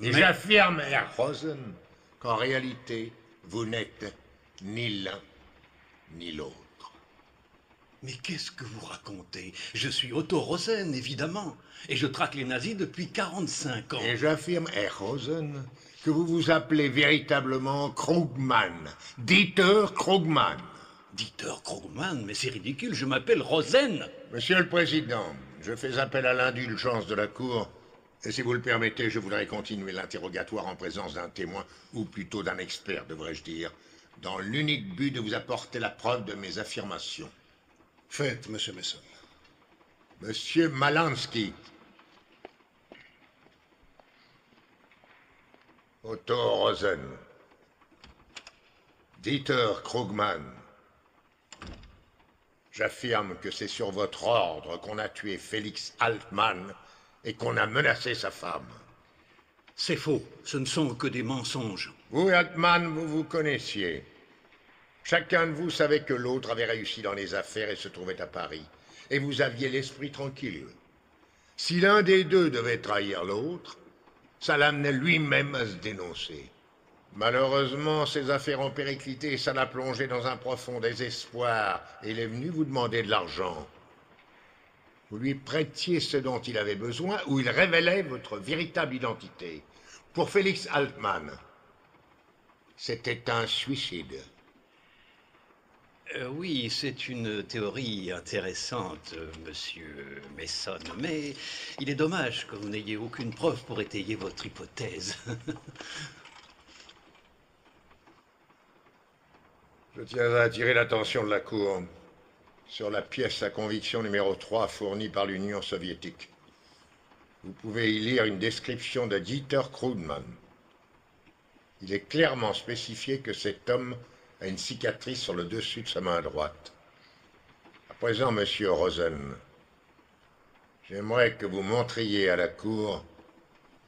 Et j'affirme, Herr Rosen, qu'en réalité, vous n'êtes ni l'un ni l'autre. Mais qu'est-ce que vous racontez? Je suis Otto Rosen, évidemment, et je traque les nazis depuis 45 ans. Et j'affirme, Herr Rosen, que vous vous appelez véritablement Krugman, Dieter Krugman. Dieter Krugman, mais c'est ridicule, je m'appelle Rosen. Monsieur le Président, je fais appel à l'indulgence de la Cour. Et si vous le permettez, je voudrais continuer l'interrogatoire en présence d'un témoin, ou plutôt d'un expert, devrais-je dire, dans l'unique but de vous apporter la preuve de mes affirmations. Faites, Monsieur Mason. Monsieur Malansky. Otto Rosen. Dieter Krugman. J'affirme que c'est sur votre ordre qu'on a tué Félix Altmann et qu'on a menacé sa femme. C'est faux. Ce ne sont que des mensonges. Vous et Altmann, vous vous connaissiez. Chacun de vous savait que l'autre avait réussi dans les affaires et se trouvait à Paris. Et vous aviez l'esprit tranquille. Si l'un des deux devait trahir l'autre, ça l'amenait lui-même à se dénoncer. Malheureusement, ses affaires ont périclité et ça l'a plongé dans un profond désespoir. Et il est venu vous demander de l'argent. Vous lui prêtiez ce dont il avait besoin ou il révélait votre véritable identité. Pour Félix Altmann, c'était un suicide. Oui, c'est une théorie intéressante, monsieur Mason, mais il est dommage que vous n'ayez aucune preuve pour étayer votre hypothèse. Je tiens à attirer l'attention de la Cour sur la pièce à conviction numéro 3 fournie par l'Union soviétique. Vous pouvez y lire une description de Dieter Krugman. Il est clairement spécifié que cet homme a une cicatrice sur le dessus de sa main droite. À présent, monsieur Rosen, j'aimerais que vous montriez à la Cour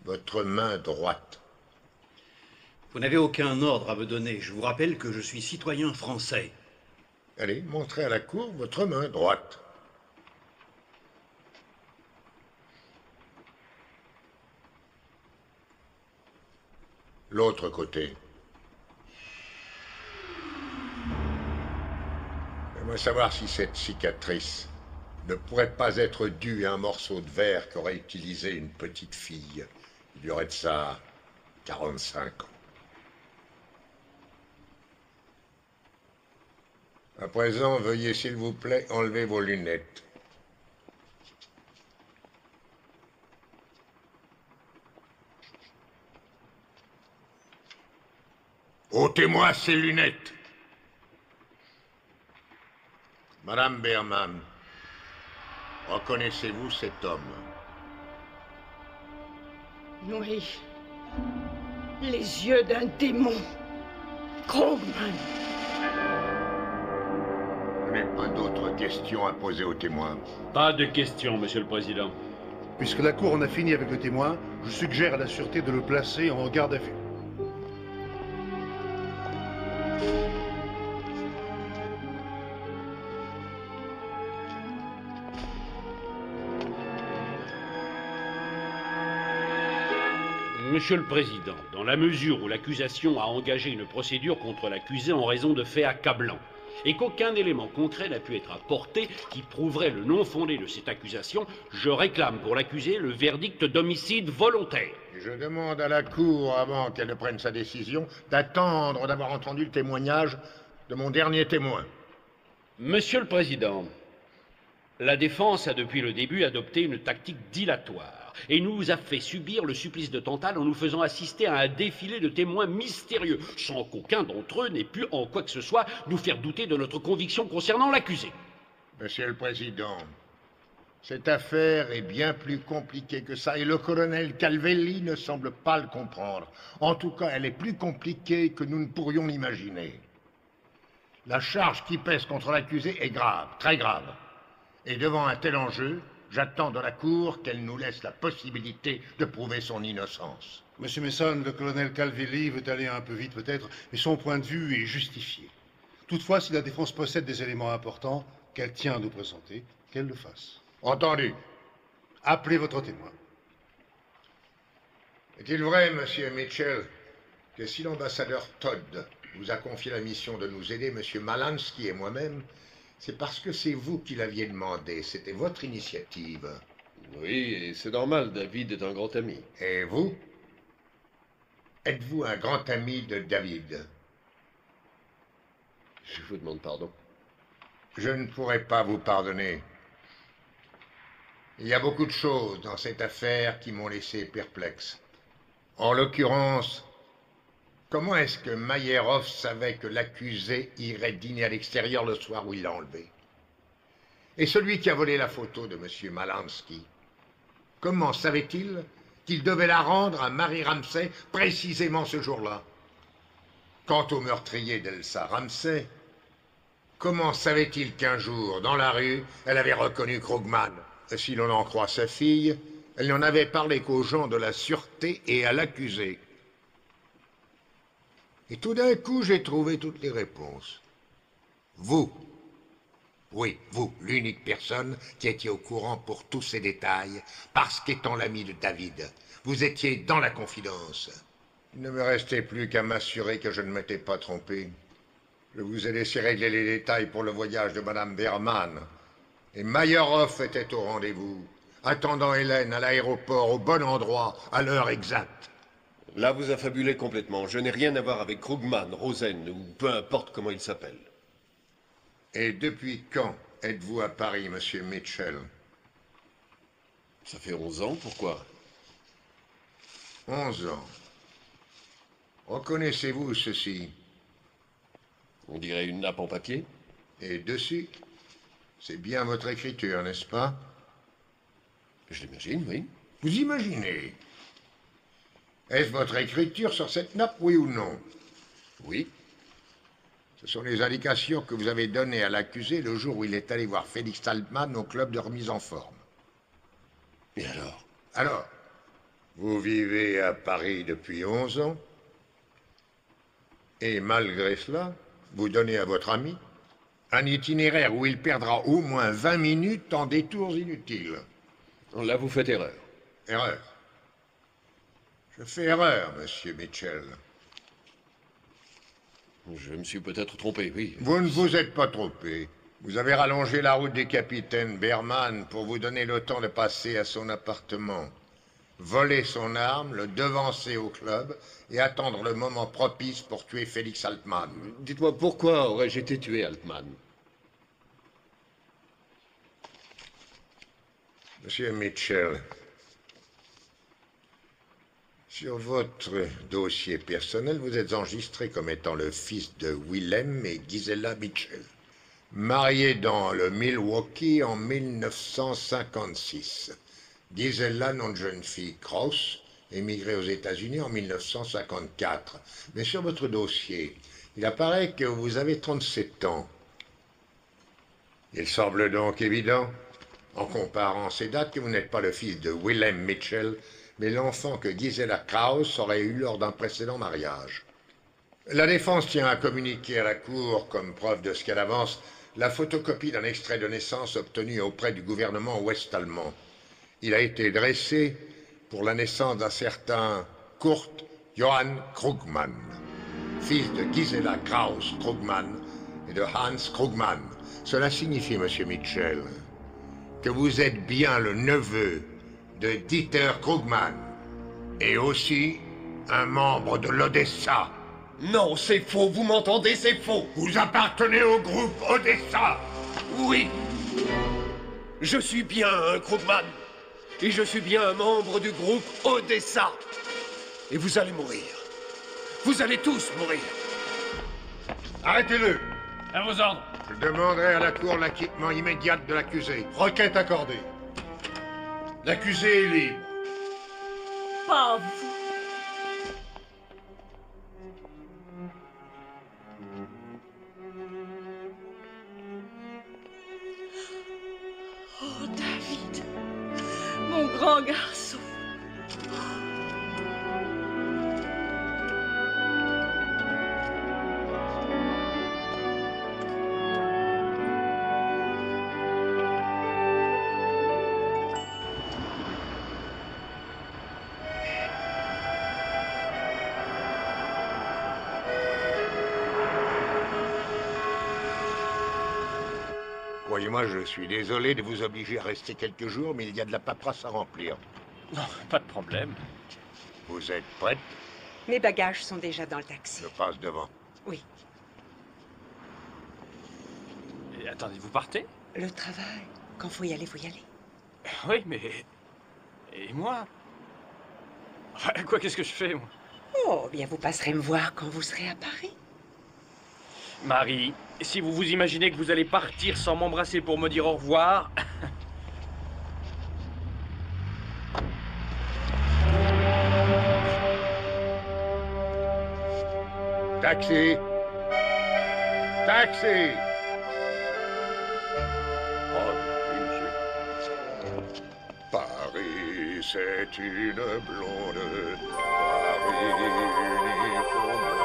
votre main droite. Vous n'avez aucun ordre à me donner. Je vous rappelle que je suis citoyen français. Allez, montrez à la Cour votre main droite. L'autre côté. J'aimerais savoir si cette cicatrice ne pourrait pas être due à un morceau de verre qu'aurait utilisé une petite fille. Il y aurait de ça 45 ans. À présent, veuillez s'il vous plaît enlever vos lunettes. Ôtez-moi ces lunettes. Madame Berman, reconnaissez-vous cet homme? Oui. Les yeux d'un démon. Krugman. Je n'ai pas d'autres questions à poser aux témoins. Pas de questions, Monsieur le Président. Puisque la Cour en a fini avec le témoin, je suggère à la Sûreté de le placer en garde à vue. Monsieur le Président, dans la mesure où l'accusation a engagé une procédure contre l'accusé en raison de faits accablants, et qu'aucun élément concret n'a pu être apporté qui prouverait le non-fondé de cette accusation, je réclame pour l'accusé le verdict d'homicide volontaire. Je demande à la Cour, avant qu'elle ne prenne sa décision, d'attendre d'avoir entendu le témoignage de mon dernier témoin. Monsieur le Président, la défense a depuis le début adopté une tactique dilatoire et nous a fait subir le supplice de Tantale en nous faisant assister à un défilé de témoins mystérieux, sans qu'aucun d'entre eux n'ait pu en quoi que ce soit nous faire douter de notre conviction concernant l'accusé. Monsieur le Président, cette affaire est bien plus compliquée que ça et le colonel Calvelli ne semble pas le comprendre. En tout cas, elle est plus compliquée que nous ne pourrions l'imaginer. La charge qui pèse contre l'accusé est grave, très grave. Et devant un tel enjeu, j'attends de la Cour qu'elle nous laisse la possibilité de prouver son innocence. Monsieur Mason, le colonel Calvelli veut aller un peu vite peut-être, mais son point de vue est justifié. Toutefois, si la défense possède des éléments importants qu'elle tient à nous présenter, qu'elle le fasse. Entendu. Appelez votre témoin. Est-il vrai, monsieur Mitchell, que si l'ambassadeur Todd vous a confié la mission de nous aider, monsieur Malansky et moi-même, c'est parce que c'est vous qui l'aviez demandé, c'était votre initiative. Oui, et c'est normal, David est un grand ami. Et vous? Êtes-vous un grand ami de David? Je vous demande pardon. Je ne pourrai pas vous pardonner. Il y a beaucoup de choses dans cette affaire qui m'ont laissé perplexe. En l'occurrence, comment est-ce que Maïerov savait que l'accusé irait dîner à l'extérieur le soir où il l'a enlevé? Et celui qui a volé la photo de M. Malansky, comment savait-il qu'il devait la rendre à Marie Ramsay précisément ce jour-là. Quant au meurtrier d'Elsa Ramsay, comment savait-il qu'un jour, dans la rue, elle avait reconnu Krugman? Si l'on en croit sa fille, elle n'en avait parlé qu'aux gens de la sûreté et à l'accusé. Et tout d'un coup, j'ai trouvé toutes les réponses. Vous, oui, vous, l'unique personne qui étiez au courant pour tous ces détails, parce qu'étant l'ami de David, vous étiez dans la confidence. Il ne me restait plus qu'à m'assurer que je ne m'étais pas trompé. Je vous ai laissé régler les détails pour le voyage de Madame Berman. Et Meyerhoff était au rendez-vous, attendant Hélène à l'aéroport au bon endroit, à l'heure exacte. Là, vous affabulez complètement. Je n'ai rien à voir avec Krugman, Rosen, ou peu importe comment il s'appelle. Et depuis quand êtes-vous à Paris, monsieur Mitchell? Ça fait 11 ans, pourquoi? 11 ans. Reconnaissez-vous ceci? On dirait une nappe en papier. Et dessus? C'est bien votre écriture, n'est-ce pas? Je l'imagine, oui. Vous imaginez? Est-ce votre écriture sur cette nappe, oui ou non? Oui. Ce sont les indications que vous avez données à l'accusé le jour où il est allé voir Félix Altman au club de remise en forme. Et alors? Alors, vous vivez à Paris depuis 11 ans, et malgré cela, vous donnez à votre ami un itinéraire où il perdra au moins 20 minutes en détours inutiles. Là, vous faites erreur. Erreur. Je fais erreur, monsieur Mitchell. Je me suis peut-être trompé, oui. Vous ne vous êtes pas trompé. Vous avez rallongé la route du capitaine Berman pour vous donner le temps de passer à son appartement, voler son arme, le devancer au club et attendre le moment propice pour tuer Félix Altman. Dites-moi, pourquoi aurais-je été tué, Altman? Monsieur Mitchell, sur votre dossier personnel, vous êtes enregistré comme étant le fils de Willem et Gisela Mitchell, mariés dans le Milwaukee en 1956. Gisela, nom de jeune fille, Krauss, émigrée aux États-Unis en 1954. Mais sur votre dossier, il apparaît que vous avez 37 ans. Il semble donc évident, en comparant ces dates, que vous n'êtes pas le fils de Willem Mitchell, mais l'enfant que Gisela Krauss aurait eu lors d'un précédent mariage. La défense tient à communiquer à la Cour, comme preuve de ce qu'elle avance, la photocopie d'un extrait de naissance obtenu auprès du gouvernement ouest-allemand. Il a été dressé pour la naissance d'un certain Kurt Johann Krugman, fils de Gisela Krauss Krugman et de Hans Krugman. Cela signifie, monsieur Mitchell, que vous êtes bien le neveu de Dieter Krugman et aussi un membre de l'Odessa. Non, c'est faux, vous m'entendez, c'est faux. Vous appartenez au groupe Odessa. Oui. Je suis bien un Krugman. Et je suis bien un membre du groupe Odessa. Et vous allez mourir. Vous allez tous mourir. Arrêtez-le. À vos ordres. Je demanderai à la Cour l'acquittement immédiat de l'accusé. Requête accordée. L'accusé est libre. Pas vous. Oh, David, mon grand garçon. Croyez-moi, je suis désolé de vous obliger à rester quelques jours, mais il y a de la paperasse à remplir. Non, pas de problème. Vous êtes prête? Mes bagages sont déjà dans le taxi. Je passe devant. Oui. Et attendez, vous partez? Le travail. Quand faut y aller, faut y aller. Oui, mais... Et moi? Enfin, quoi, qu'est-ce que je fais, moi? Oh, bien vous passerez me voir quand vous serez à Paris. Marie, si vous vous imaginez que vous allez partir sans m'embrasser pour me dire au revoir... Taxi! Taxi! Oh, Paris, c'est une blonde. Paris, uniforme.